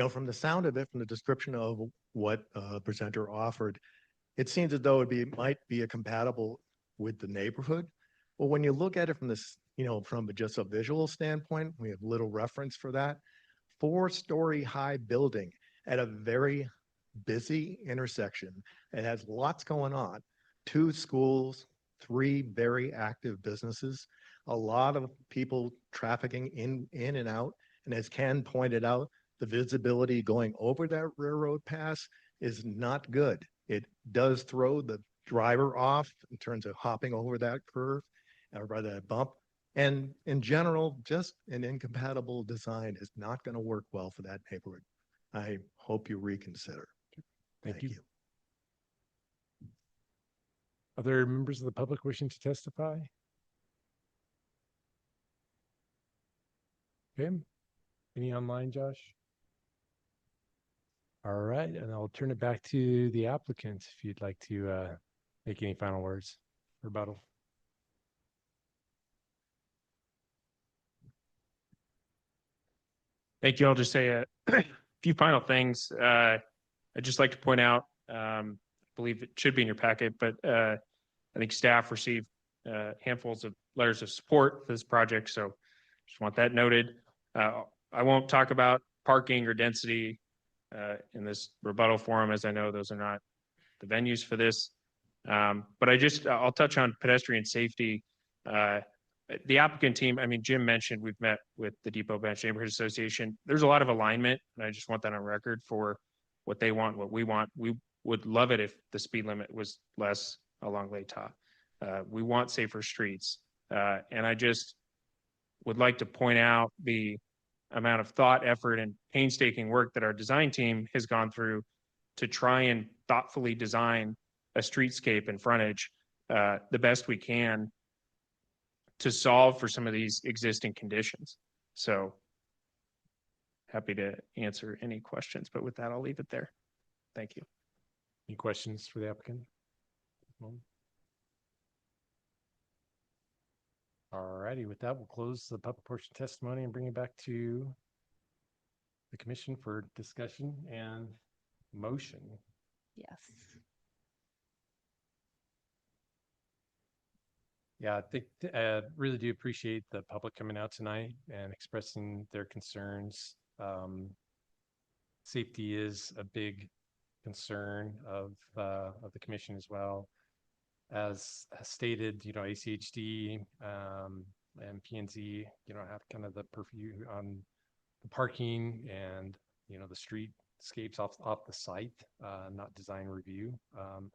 from the sound of it, from the description of what presenter offered, it seems as though it might be compatible with the neighborhood. Well, when you look at it from this, from just a visual standpoint, we have little reference for that. 4-story high building at a very busy intersection. It has lots going on. 2 schools, 3 very active businesses, a lot of people trafficking in and out. And as Ken pointed out, the visibility going over that railroad pass is not good. It does throw the driver off in terms of hopping over that curve or by that bump. And in general, just an incompatible design is not going to work well for that neighborhood. I hope you reconsider. Thank you. Other members of the public wishing to testify? Okay. Any online, Josh? All right, and I'll turn it back to the applicant if you'd like to make any final words. Rebuttal. Thank you. I'll just say a few final things. I'd just like to point out, I believe it should be in your packet, but I think staff received handfuls of letters of support for this project. So just want that noted. I won't talk about parking or density in this rebuttal forum, as I know those are not the venues for this. But I'll touch on pedestrian safety. The applicant team, I mean, Jim mentioned we've met with the Depot Bench Neighborhood Association. There's a lot of alignment, and I just want that on record for what they want, what we want. We would love it if the speed limit was less along Lake Tahoe. We want safer streets. And I just would like to point out the amount of thought, effort, and painstaking work that our design team has gone through to try and thoughtfully design a streetscape and frontage the best we can to solve for some of these existing conditions. So happy to answer any questions, but with that, I'll leave it there. Thank you. Any questions for the applicant? All righty, with that, we'll close the public portion testimony and bring it back to the commission for discussion and motion. Yes. Yeah, I think really do appreciate the public coming out tonight and expressing their concerns. Safety is a big concern of the commission as well. As stated, ACHD and P&Z, have kind of the purview on the parking and the streetscapes off the site, not design review.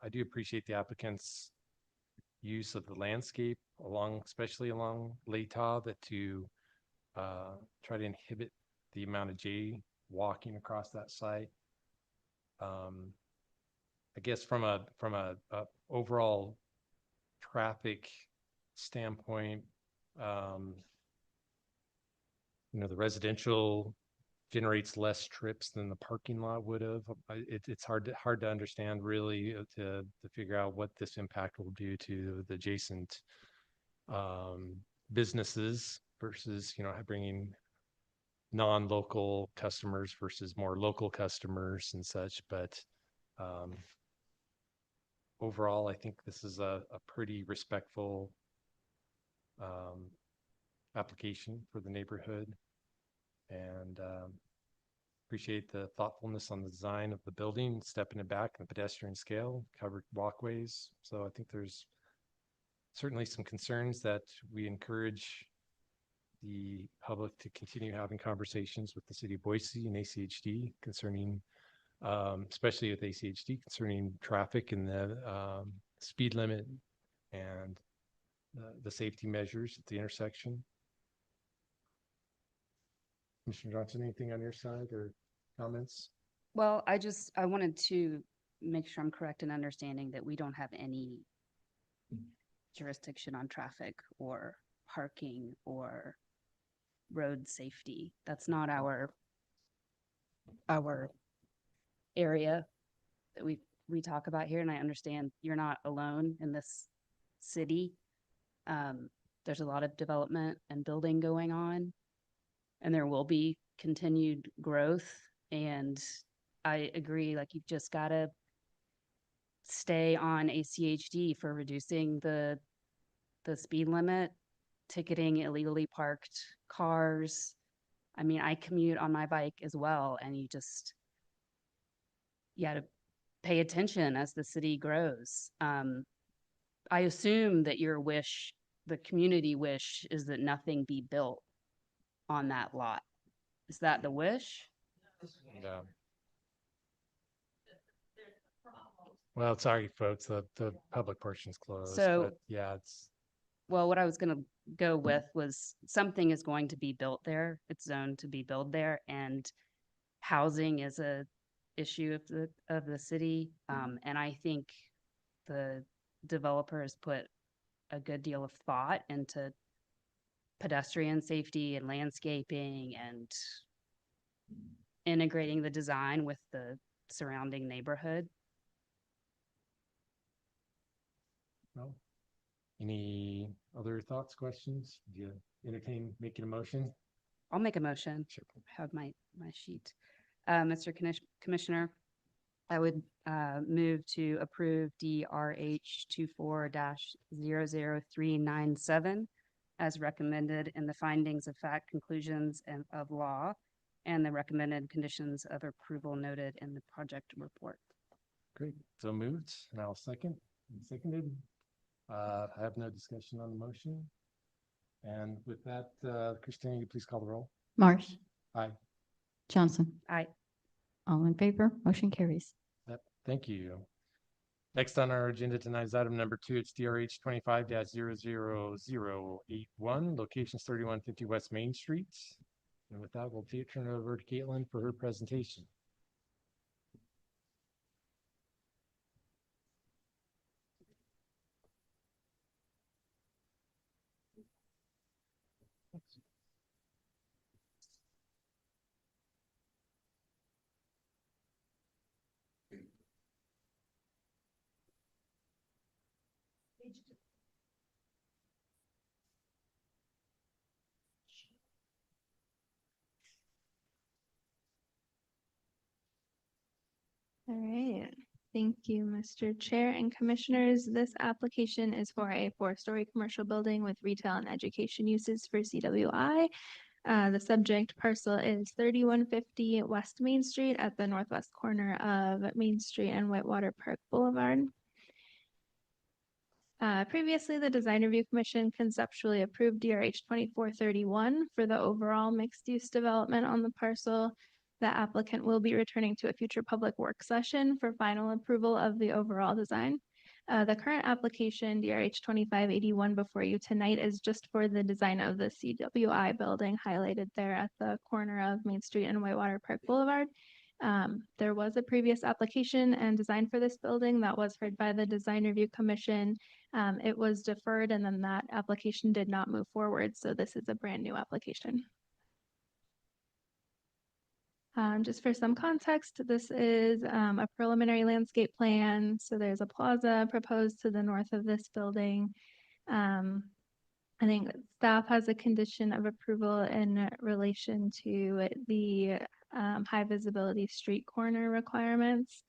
I do appreciate the applicant's use of the landscape especially along Lake Tahoe, that to try to inhibit the amount of walking across that site. I guess from a overall traffic standpoint, the residential generates less trips than the parking lot would have. It's hard to understand really to figure out what this impact will do to the adjacent businesses versus bringing non-local customers versus more local customers and such. But overall, I think this is a pretty respectful application for the neighborhood, and appreciate the thoughtfulness on the design of the building, stepping it back in the pedestrian scale, covered walkways. So I think there's certainly some concerns that we encourage the public to continue having conversations with the city of Boise and ACHD concerning, especially with ACHD, concerning traffic and the speed limit and the safety measures at the intersection. Commissioner Johnson, anything on your side or comments? Well, I wanted to make sure I'm correct in understanding that we don't have any jurisdiction on traffic or parking or road safety. That's not our area that we talk about here. And I understand you're not alone in this city. There's a lot of development and building going on, and there will be continued growth. And I agree, like, you've just got to stay on ACHD for reducing the speed limit, ticketing illegally parked cars. I mean, I commute on my bike as well, and to pay attention as the city grows. I assume that your wish, the community wish, is that nothing be built on that lot. Is that the wish? Yeah. Well, sorry, folks, the public portion's closed, So- but yeah, it's, Well, what I was gonna go with was something is going to be built there. It's zoned to be built there, and housing is a issue of the city. And I think the developer has put a good deal of thought into pedestrian safety and landscaping and integrating the design with the surrounding neighborhood. well, any other thoughts, questions? Do you entertain making a motion? I'll make a motion. Sure. Have my sheet. Mr. Commissioner, I would move to approve DRH 24-00397 as recommended in the findings of fact, conclusions and of law, and the recommended conditions of approval noted in the project report. Great, so moved, and I'll second, seconded. I have no discussion on the motion. And with that, Christina, you please call the roll. Marsh, Aye. Johnson, Aye. all in favor, motion carries. Yep, thank you. Next on our agenda tonight is item number 2. It's DRH 25-00081, locations 3150 West Main Street. And with that, we'll turn it over to Caitlin for her presentation. All right. Thank you, Mr. Chair and Commissioners. This application is for a 4-story commercial building with retail and education uses for CWI. The subject parcel is 3150 West Main Street at the northwest corner of Main Street and Whitewater Park Boulevard. Previously, the Design Review Commission conceptually approved DRH 2431 for the overall mixed-use development on the parcel. The applicant will be returning to a future public work session for final approval of the overall design. The current application, DRH 2581, before you tonight is just for the design of the CWI building highlighted there at the corner of Main Street and Whitewater Park Boulevard. There was a previous application and design for this building that was heard by the Design Review Commission. It was deferred and then that application did not move forward. So this is a brand new application. Just for some context, this is a preliminary landscape plan. So there's a plaza proposed to the north of this building. I think staff has a condition of approval in relation to the high visibility street corner requirements.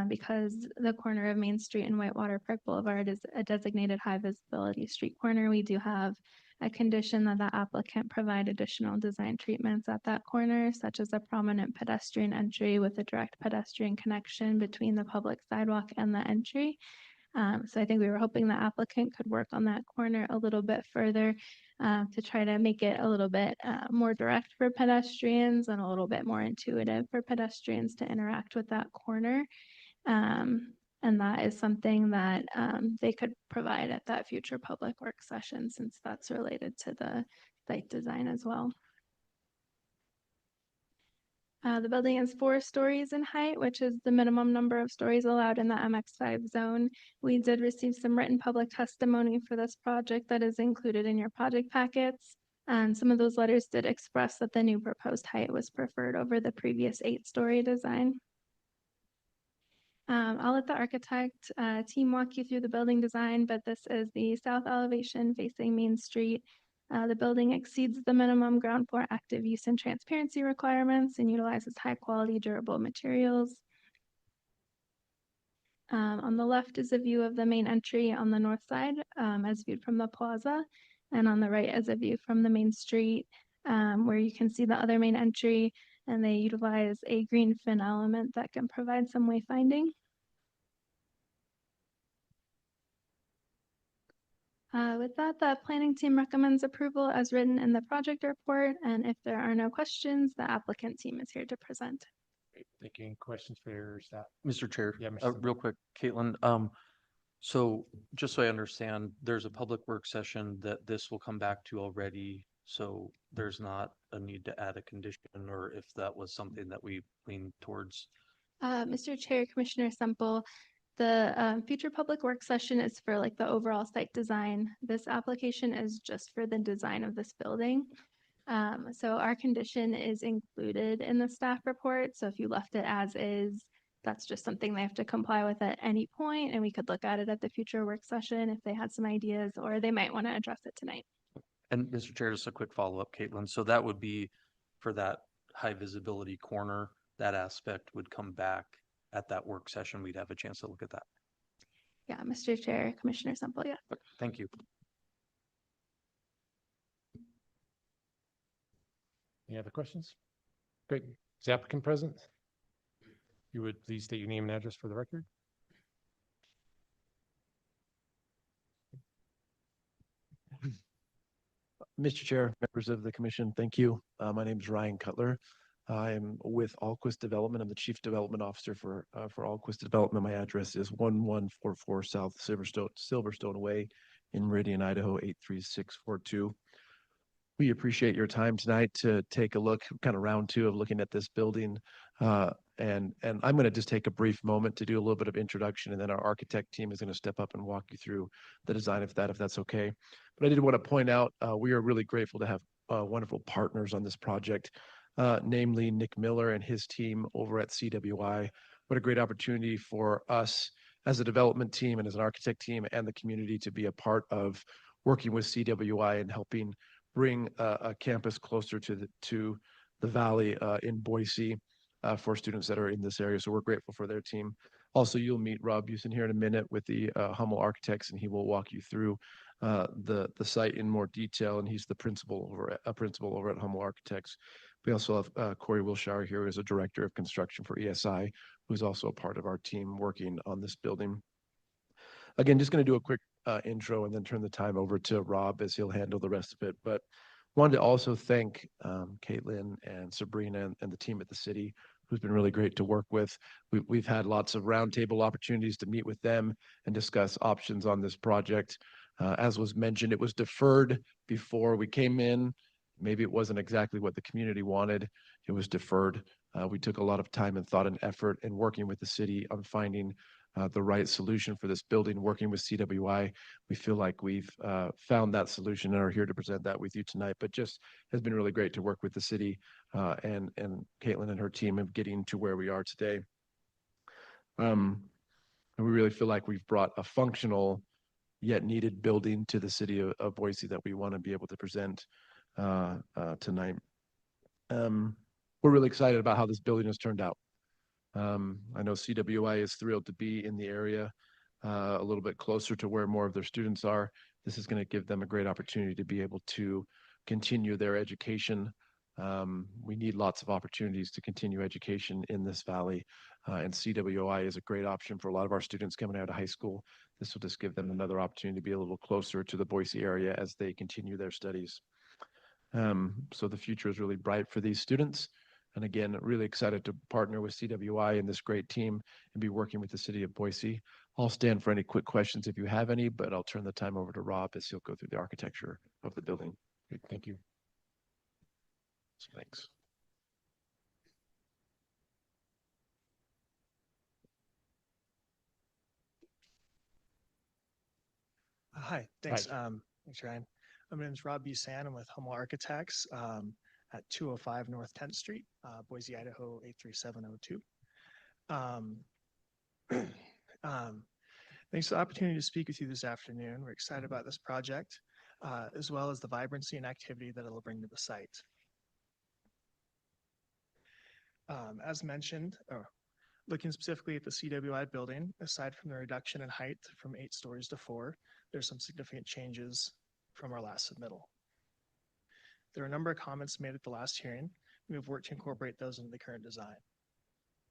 Because the corner of Main Street and Whitewater Park Boulevard is a designated high visibility street corner, we do have a condition that the applicant provide additional design treatments at that corner, such as a prominent pedestrian entry with a direct pedestrian connection between the public sidewalk and the entry. So I think we were hoping the applicant could work on that corner a little bit further to try to make it a little bit more direct for pedestrians and a little bit more intuitive for pedestrians to interact with that corner. And that is something that they could provide at that future public work session, since that's related to the site design as well. The building is 4 stories in height, which is the minimum number of stories allowed in the MX5 zone. We did receive some written public testimony for this project that is included in your project packets. And some of those letters did express that the new proposed height was preferred over the previous 8-story design. I'll let the architect team walk you through the building design, but this is the south elevation facing Main Street. The building exceeds the minimum ground floor active use and transparency requirements and utilizes high quality durable materials. On the left is a view of the main entry on the north side as viewed from the plaza, and on the right is a view from the Main Street where you can see the other main entry. and they utilize a green fin element that can provide some wayfinding. With that, the planning team recommends approval as written in the project report, and if there are no questions, the applicant team is here to present. Thank you. Any questions for your staff? Mr. Chair, Yeah, Mr. Simmons. real quick, Caitlin, so just so I understand, there's a public work session that this will come back to already. So there's not a need to add a condition, or if that was something that we lean towards. Mr. Chair, Commissioner Semple, the future public work session is for like the overall site design. This application is just for the design of this building. So our condition is included in the staff report. So if you left it as is, that's just something they have to comply with at any point, and we could look at it at the future work session if they had some ideas, or they might want to address it tonight. And Mr. Chair, just a quick follow-up, Caitlin. So that would be for that high visibility corner, that aspect would come back at that work session. We'd have a chance to look at that. Yeah, Mr. Chair, Commissioner Semple, yeah. Thank you. Any other questions? Great. Is the applicant present? You would please state your name and address for the record. Mr. Chair, members of the commission, thank you. My name is Ryan Cutler. I'm with Allquist Development. I'm the Chief Development Officer for Allquist Development. My address is 1144 South Silverstone Way in Meridian, Idaho 83642. We appreciate your time tonight to take a look, kind of round two of looking at this building. And I'm going to just take a brief moment to do a little bit of introduction, and then our architect team is going to step up and walk you through the design of that, if that's okay. But I did want to point out, we are really grateful to have wonderful partners on this project, namely Nick Miller and his team over at CWI. What a great opportunity for us as a development team and as an architect team and the community to be a part of working with CWI and helping bring a campus closer to the valley in Boise for students that are in this area. So we're grateful for their team. Also, you'll meet Rob Busen here in a minute with the Hummel Architects, and he will walk you through the site in more detail. And he's the principal over at Hummel Architects. We also have Corey Wilshire here as a director of construction for ESI, who's also a part of our team working on this building. Again, just going to do a quick intro and then turn the time over to Rob as he'll handle the rest of it. But wanted to also thank Caitlin and Sabrina and the team at the city, who's been really great to work with. We've had lots of roundtable opportunities to meet with them and discuss options on this project. As was mentioned, it was deferred before we came in. Maybe it wasn't exactly what the community wanted. It was deferred. We took a lot of time and thought and effort in working with the city on finding the right solution for this building, working with CWI. We feel like we've found that solution and are here to present that with you tonight, but just has been really great to work with the city and Caitlin and her team of getting to where we are today. And we really feel like we've brought a functional yet needed building to the city of Boise that we want to be able to present tonight. We're really excited about how this building has turned out. I know CWI is thrilled to be in the area a little bit closer to where more of their students are. This is going to give them a great opportunity to be able to continue their education. We need lots of opportunities to continue education in this valley, and CWI is a great option for a lot of our students coming out of high school. This will just give them another opportunity to be a little closer to the Boise area as they continue their studies. So the future is really bright for these students. And again, really excited to partner with CWI and this great team and be working with the city of Boise. I'll stand for any quick questions if you have any, but I'll turn the time over to Rob as he'll go through the architecture of the building. Great, thank you. Thanks. Hi, thanks. Thanks, Ryan. My name is Rob Busan. I'm with Hummel Architects at 205 North 10th Street, Boise, Idaho 83702. Thanks for the opportunity to speak with you this afternoon. We're excited about this project, as well as the vibrancy and activity that it'll bring to the site. As mentioned, looking specifically at the CWI building, aside from the reduction in height from 8 stories to 4, there's some significant changes from our last submittal. There are a number of comments made at the last hearing, We have worked to incorporate those into the current design.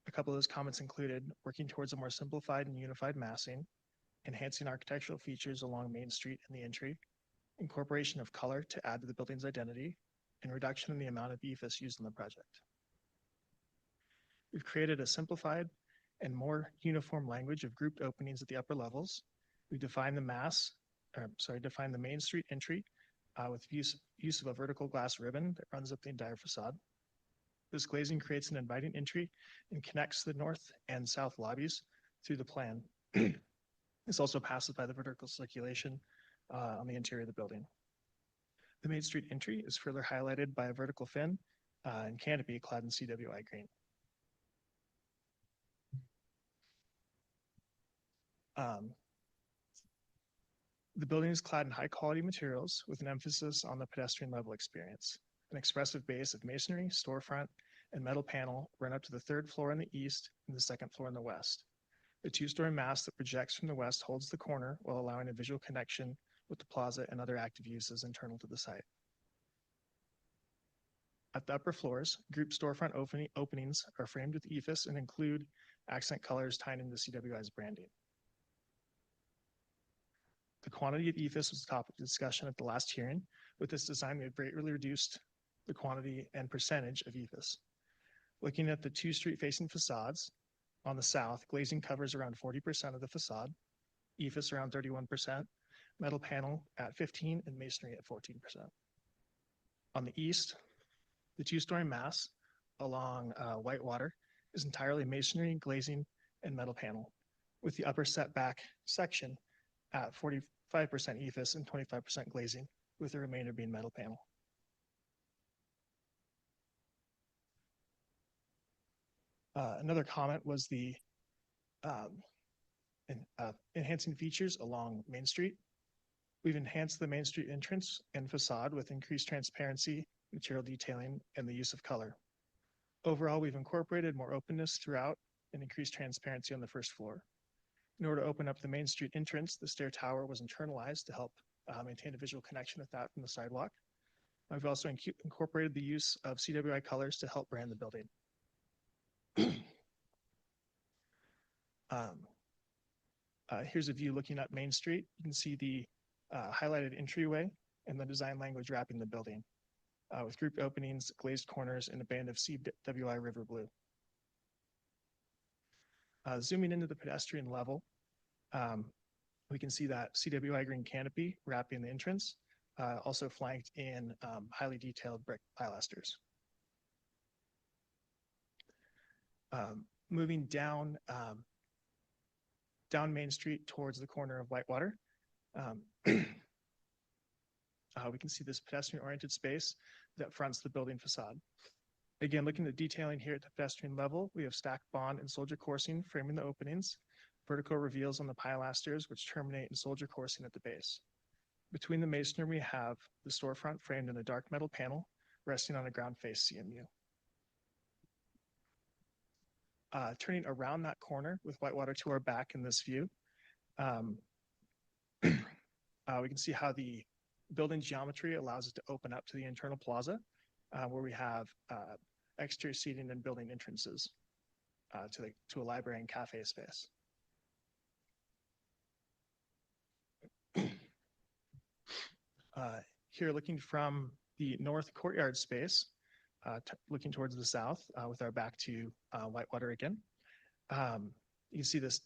A couple of those comments included working towards a more simplified and unified massing, enhancing architectural features along Main Street and the entry, incorporation of color to add to the building's identity, and reduction in the amount of EFS used in the project. We've created a simplified and more uniform language of grouped openings at the upper levels. We define the define the Main Street entry with use of a vertical glass ribbon that runs up the entire facade. This glazing creates an inviting entry and connects the north and south lobbies through the plan. This also passes by the vertical circulation on the interior of the building. The Main Street entry is further highlighted by a vertical fin and canopy clad in CWI green. The building is clad in high quality materials with an emphasis on the pedestrian level experience. An expressive base of masonry, storefront, and metal panel run up to the third floor in the east and the second floor in the west. The two-story mast that projects from the west holds the corner while allowing a visual connection with the plaza and other active uses internal to the site. At the upper floors, group storefront openings are framed with EFS and include accent colors tying into CWI's branding. The quantity of EFS was a topic of discussion at the last hearing. With this design, we have greatly reduced the quantity and percentage of EFS. Looking at the two street-facing facades, on the south, glazing covers around 40% of the facade, EFS around 31%, metal panel at 15%, and masonry at 14%. On the east, the two-story mass along Whitewater is entirely masonry, glazing, and metal panel, with the upper setback section at 45% EFS and 25% glazing, with the remainder being metal panel. Another comment was the enhancing features along Main Street. We've enhanced the Main Street entrance and facade with increased transparency, material detailing, and the use of color. Overall, we've incorporated more openness throughout and increased transparency on the first floor. In order to open up the Main Street entrance, the stair tower was internalized to help maintain a visual connection with that from the sidewalk. We've also incorporated the use of CWI colors to help brand the building. Here's a view looking at Main Street. You can see the highlighted entryway and the design language wrapping the building with grouped openings, glazed corners, and a band of CWI river blue. Zooming into the pedestrian level, we can see that CWI green canopy wrapping the entrance, also flanked in highly detailed brick pilasters. Moving down Main Street towards the corner of Whitewater, we can see this pedestrian-oriented space that fronts the building facade. Again, looking at detailing here at the pedestrian level, we have stacked bond and soldier coursing framing the openings, vertical reveals on the pilasters, which terminate in soldier coursing at the base. Between the masonry, we have the storefront framed in a dark metal panel, resting on a ground face CMU. Turning around that corner with Whitewater to our back in this view, we can see how the building geometry allows us to open up to the internal plaza, where we have exterior seating and building entrances to a library and cafe space. Here, looking from the north courtyard space, looking towards the south with our back to Whitewater again, you can see this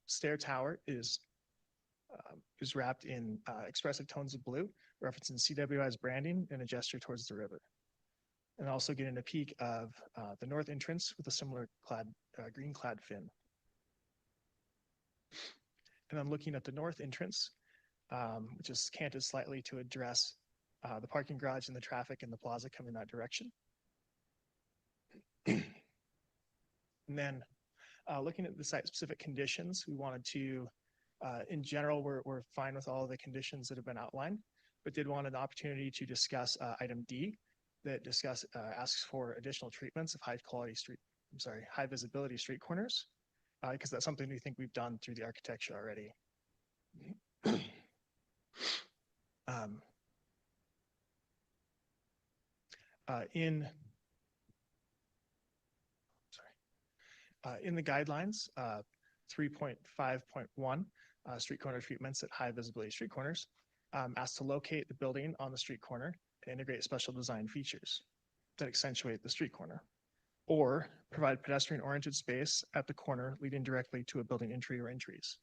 stair tower is wrapped in expressive tones of blue, referencing CWI's branding and a gesture towards the river. And also getting a peek of the north entrance with a similar green clad fin. And then looking at the north entrance, which is canted slightly to address the parking garage and the traffic in the plaza coming that direction. And then looking at the site-specific conditions, we wanted to, in general, we're fine with all of the conditions that have been outlined, but did want an opportunity to discuss item D that asks for additional treatments of high visibility street corners, because that's something we think we've done through the architecture already. In In the guidelines, 3.5.1, street corner treatments at high visibility street corners, asked to locate the building on the street corner and integrate special design features that accentuate the street corner, or provide pedestrian oriented space at the corner leading directly to a building entry or entries.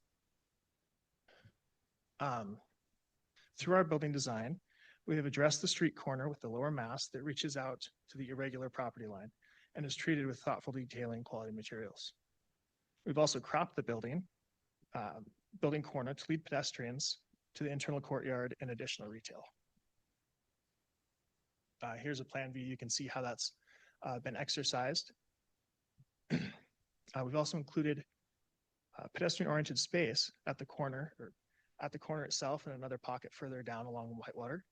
Through our building design, we have addressed the street corner with the lower mass that reaches out to the irregular property line and is treated with thoughtful detailing quality materials. We've also cropped the building corner to lead pedestrians to the internal courtyard and additional retail. Here's a plan view. You can see how that's been exercised. We've also included pedestrian-oriented space at the corner, or at the corner itself, and another pocket further down along Whitewater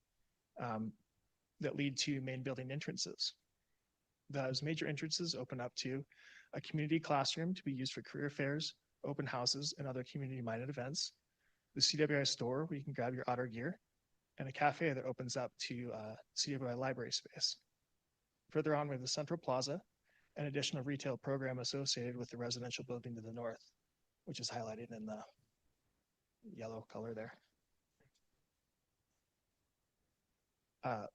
that lead to main building entrances. Those major entrances open up to a community classroom to be used for career fairs, open houses, and other community-minded events, the CWI store where you can grab your Otter gear, and a cafe that opens up to CWI library space. Further on, we have the Central Plaza, an additional retail program associated with the residential building to the north, which is highlighted in the yellow color there.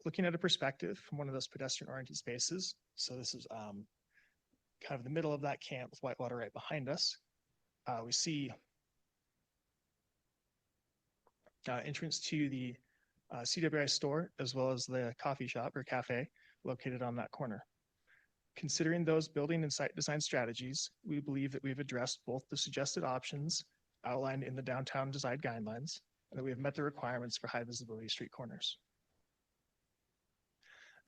Looking at a perspective from one of those pedestrian-oriented spaces, so this is kind of the middle of that camp with Whitewater right behind us. We see entrance to the CWI store, as well as the coffee shop or cafe located on that corner. Considering those building and site design strategies, we believe that we've addressed both the suggested options outlined in the downtown design guidelines, and that we have met the requirements for high visibility street corners.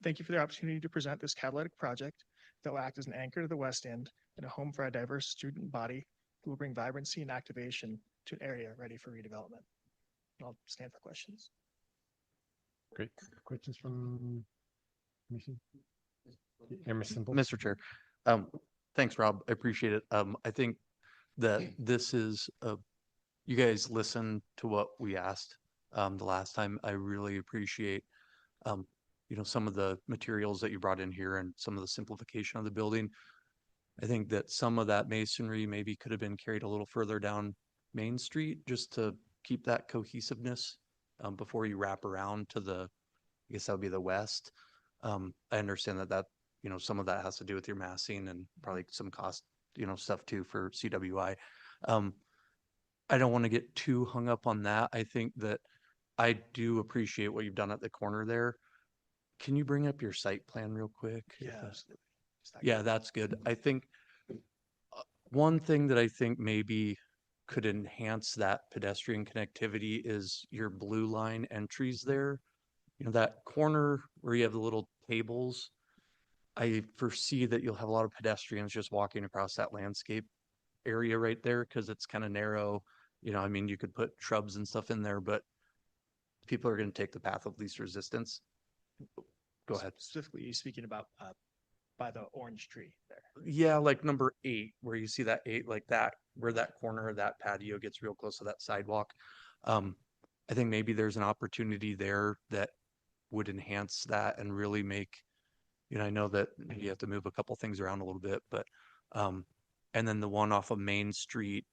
Thank you for the opportunity to present this catalytic project that will act as an anchor to the West End and a home for a diverse student body who will bring vibrancy and activation to an area ready for redevelopment. I'll stand for questions. Great. Questions from Commission? Emerson. Mr. Chair, thanks, Rob. I appreciate it. I think that this is you guys listened to what we asked the last time. I really appreciate some of the materials that you brought in here and some of the simplification of the building. I think that some of that masonry maybe could have been carried a little further down Main Street just to keep that cohesiveness before you wrap around to I guess that would be the west. I understand that some of that has to do with your massing and probably some cost, stuff too for CWI. I don't want to get too hung up on that. I think that I do appreciate what you've done at the corner there. Can you bring up your site plan real quick? Yeah, absolutely. Yeah, that's good. I think one thing that I think maybe could enhance that pedestrian connectivity is your blue line entries there. That corner where you have the little tables, I foresee that you'll have a lot of pedestrians just walking across that landscape area right there because it's kind of narrow. You could put shrubs and stuff in there, but people are going to take the path of least resistance. Go ahead. Specifically, you're speaking about by the orange tree there. Yeah, like number 8, where you see that 8, like that, where that corner of that patio gets real close to that sidewalk. I think maybe there's an opportunity there that would enhance that and really make, I know that you have to move a couple things around a little bit, but, and then the one off of Main Street,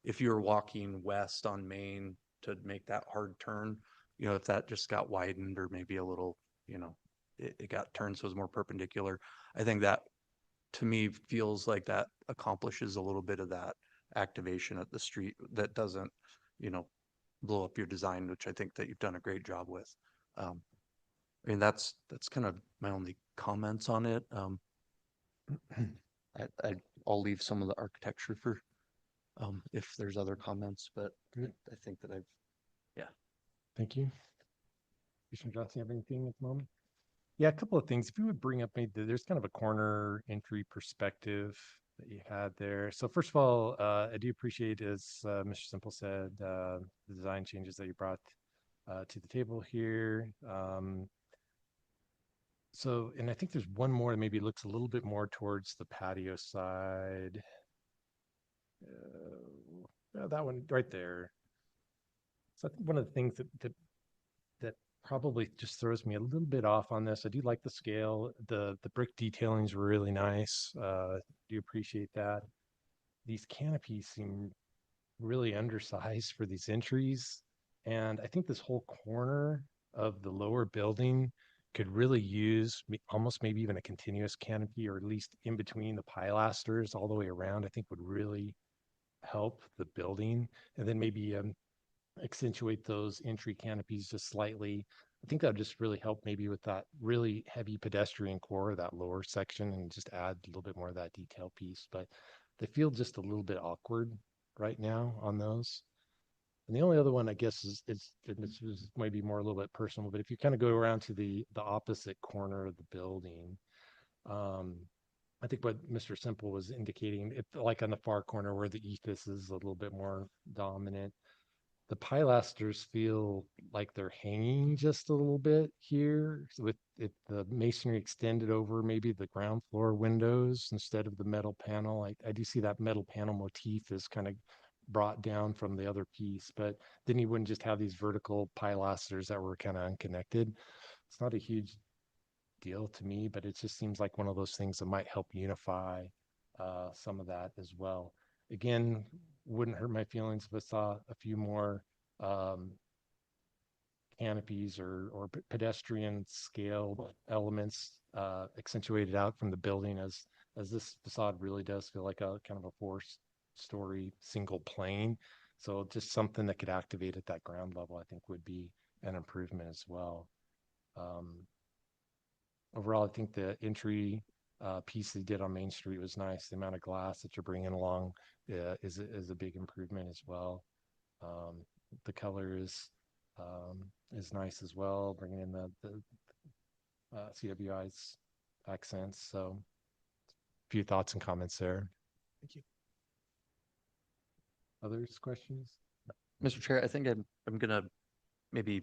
if you're walking west on Main to make that hard turn, if that just got widened or maybe a little, it got turned so it was more perpendicular. I think that to me feels like that accomplishes a little bit of that activation at the street that doesn't, blow up your design, which I think that you've done a great job with. That's kind of my only comments on it. I'll leave some of the architecture for if there's other comments, but I think that Thank you. Commissioner Johnson, you have anything at the moment? Yeah, a couple of things. If you would bring up, maybe there's kind of a corner entry perspective that you had there. So first of all, I do appreciate, as Mr. Simple said, the design changes that you brought to the table here. And I think there's one more that maybe looks a little bit more towards the patio side. That one right there. So I think one of the things that probably just throws me a little bit off on this. I do like the scale. The brick detailing is really nice. Do appreciate that. these canopies seem really undersized for these entries. And I think this whole corner of the lower building could really use almost maybe even a continuous canopy, or at least in between the pilasters all the way around, I think would really help the building. And then maybe accentuate those entry canopies just slightly. I think that would just really help maybe with that really heavy pedestrian core of that lower section, and just add a little bit more of that detail piece. But they feel just a little bit awkward right now on those. And the only other one, I guess, is this is maybe more a little bit personal, but if you kind of go around to the opposite corner of the building, I think what Mr. Simple was indicating, if like on the far corner where the ethos is a little bit more dominant, the pilasters feel like they're hanging just a little bit here, with the masonry extended over maybe the ground floor windows instead of the metal panel. I do see that metal panel motif is kind of brought down from the other piece, but then you wouldn't just have these vertical pilasters that were kind of unconnected. It's not a huge deal to me, but it just seems like one of those things that might help unify some of that as well. Again, wouldn't hurt my feelings if I saw a few more canopies or pedestrian scale elements accentuated out from the building, as this facade really does feel like a kind of a 4-story single plane. So just something that could activate at that ground level, I think would be an improvement as well. Overall, I think the entry piece they did on Main Street was nice. The amount of glass that you're bringing along is a big improvement as well. The color is nice as well, bringing in the CWI's accents. So a few thoughts and comments there. Thank you. Others, questions? Mr. Chair, I think I'm gonna maybe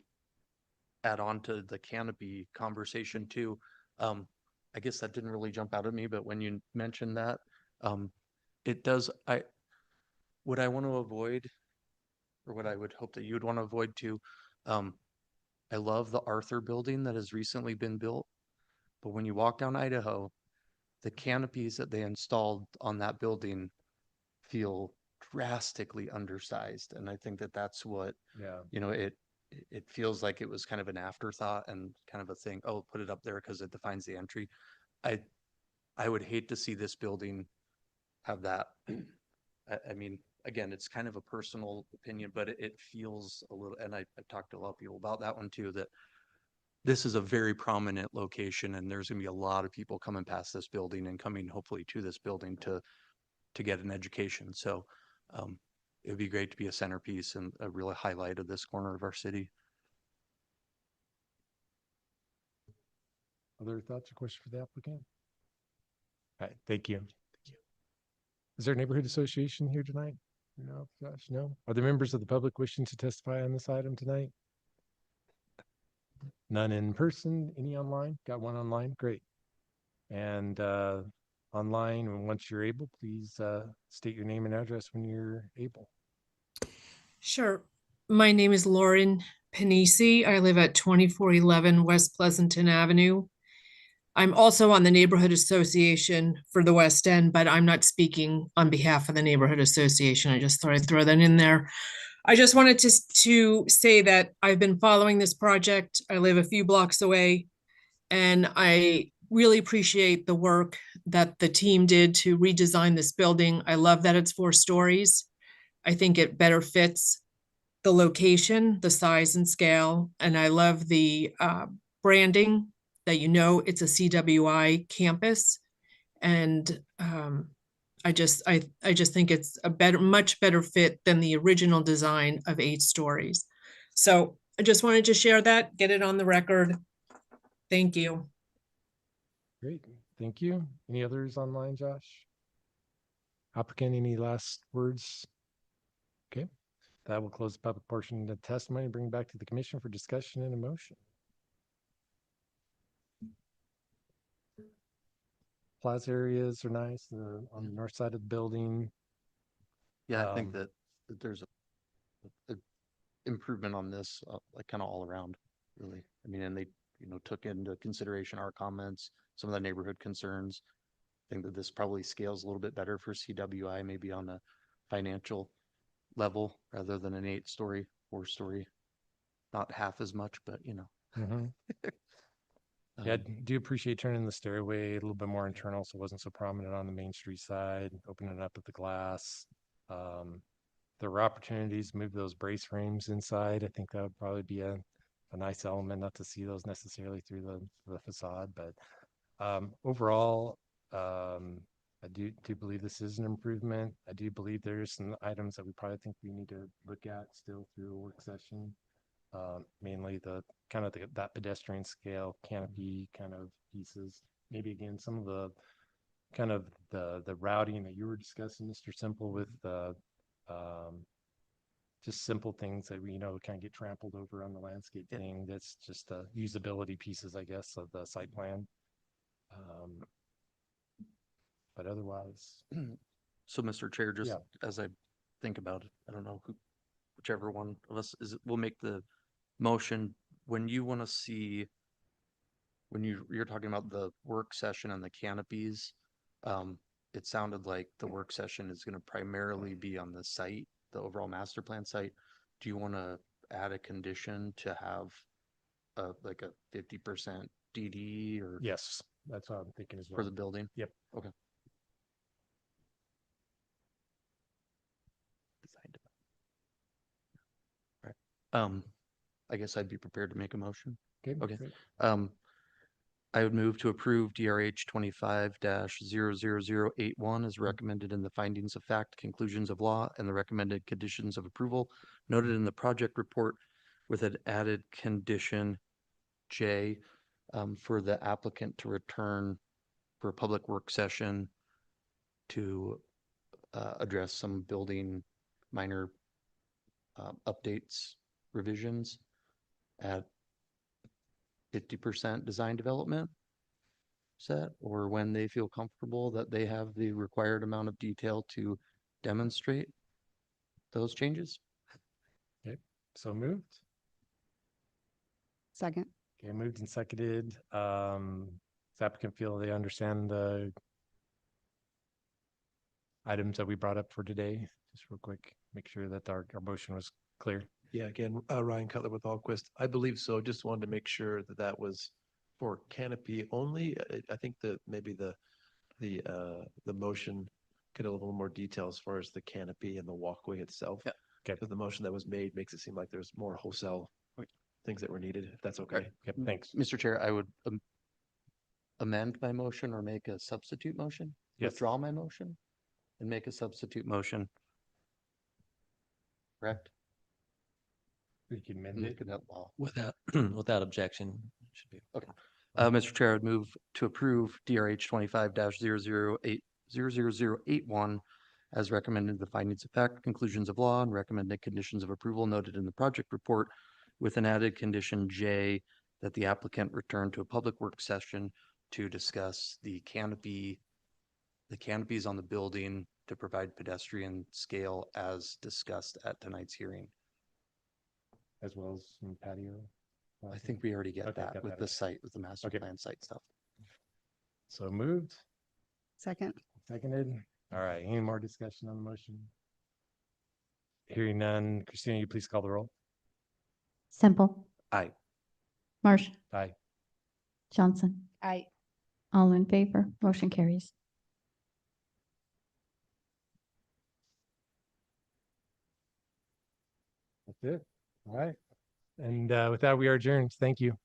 add on to the canopy conversation too. I guess that didn't really jump out at me, but when you mentioned that, it does, what I want to avoid, or what I would hope that you would want to avoid too, I love the Arthur building that has recently been built, but when you walk down Idaho, the canopies that they installed on that building feel drastically undersized. And I think that that's what, you know, it feels like it was kind of an afterthought and kind of a thing, oh, put it up there because it defines the entry. I would hate to see this building have that. I mean, again, it's kind of a personal opinion, but it feels a little, and I've talked to a lot of people about that one too, that this is a very prominent location, and there's gonna be a lot of people coming past this building and coming hopefully to this building to get an education. So it would be great to be a centerpiece and a real highlight of this corner of our city. Other thoughts or questions for the applicant? All right, thank you. Is there a neighborhood association here tonight? No, gosh, no. Are there members of the public wishing to testify on this item tonight? None in person, any online? Got one online, great. And online, and once you're able, please state your name and address when you're able. Sure. My name is Lauren Panisi. I live at 2411 West Pleasanton Avenue. I'm also on the Neighborhood Association for the West End, but I'm not speaking on behalf of the Neighborhood Association. I just thought I'd throw that in there. I just wanted to say that I've been following this project. I live a few blocks away, and I really appreciate the work that the team did to redesign this building. I love that it's 4 stories. I think it better fits the location, the size and scale, and I love the branding that, you know, it's a CWI campus. And I just think it's a much better fit than the original design of 8 stories. So I just wanted to share that, get it on the record. Thank you. Great, thank you. Any others online, Josh? Applicant, any last words? Okay, that will close the public portion of the testimony, bring it back to the commission for discussion and a motion. Plaza areas are nice. They're on the north side of the building. Yeah, I think that there's a improvement on this, like kind of all around, really. I mean, and they, you know, took into consideration our comments, some of the neighborhood concerns. think that this probably scales a little bit better for CWI, maybe on a financial level rather than an 8-story, 4-story. Not half as much, but you know. Mhm. Yeah, I Um, do appreciate turning the stairway a little bit more internal, so it wasn't so prominent on the Main Street side, opening it up at the glass. There were opportunities to move those brace frames inside. I think that would probably be a nice element, not to see those necessarily through the facade, but overall, I do believe this is an improvement. I do believe there's some items that we probably think we need to look at still through a work session. Mainly the kind of that pedestrian scale canopy kind of pieces. Maybe again, some of the kind of the routing that you were discussing, Mr. Simple, with the just simple things that we, kind of get trampled over on the landscape thing. That's just the usability pieces, I guess, of the site plan. But otherwise, So, Mr. Chair, just Yeah. as I think about it, I don't know whichever one of us we'll make the motion when you want to see, when you're talking about the work session and the canopies. It sounded like the work session is going to primarily be on the site, the overall master plan site. Do you want to add a condition to have like a 50% DD or? Yes, that's what I'm thinking as well. For the building? Yep. Okay. Right. I guess I'd be prepared to make a motion. Okay. great. I would move to approve DRH 25-00081 as recommended in the findings of fact, conclusions of law, and the recommended conditions of approval noted in the project report with an added condition J, for the applicant to return for a public work session to address some building minor updates, revisions at 50% design development set, or when they feel comfortable that they have the required amount of detail to demonstrate those changes. Okay, so moved. Second. Okay, moved and seconded. Does applicant feel they understand the items that we brought up for today? Just real quick, make sure that our motion was clear. Yeah, again, Ryan Cutler with Allquist. I believe so. Just wanted to make sure that that was for canopy only. I think that maybe the motion get a little more detail as far as the canopy and the walkway itself. Yeah. Okay. Because the motion that was made makes it seem like there's more wholesale things that were needed, if that's okay. Right. Yep, thanks. Mr. Chair, I would amend my motion or make a substitute motion. Yes. Withdraw my motion and make a substitute motion. Correct? We can amend it. Look at that law. Without, without objection, should be. Okay. Mr. Chair, I would move to approve DRH 25-00081 as recommended in the findings of fact, conclusions of law, and recommended conditions of approval noted in the project report with an added condition J that the applicant return to a public work session to discuss the canopies on the building to provide pedestrian scale as discussed at tonight's hearing. As well as some patio. I think we already get Okay, that got with that. the site, with the master Okay. plan site stuff. So moved, Second. seconded. All right, any more discussion on the motion? Hearing none. Christina, you please call the roll. Simple, Aye. Marsh, Aye. Johnson, Aye. all in favor, motion carries. That's it. All right. And with that, we are adjourned. Thank you.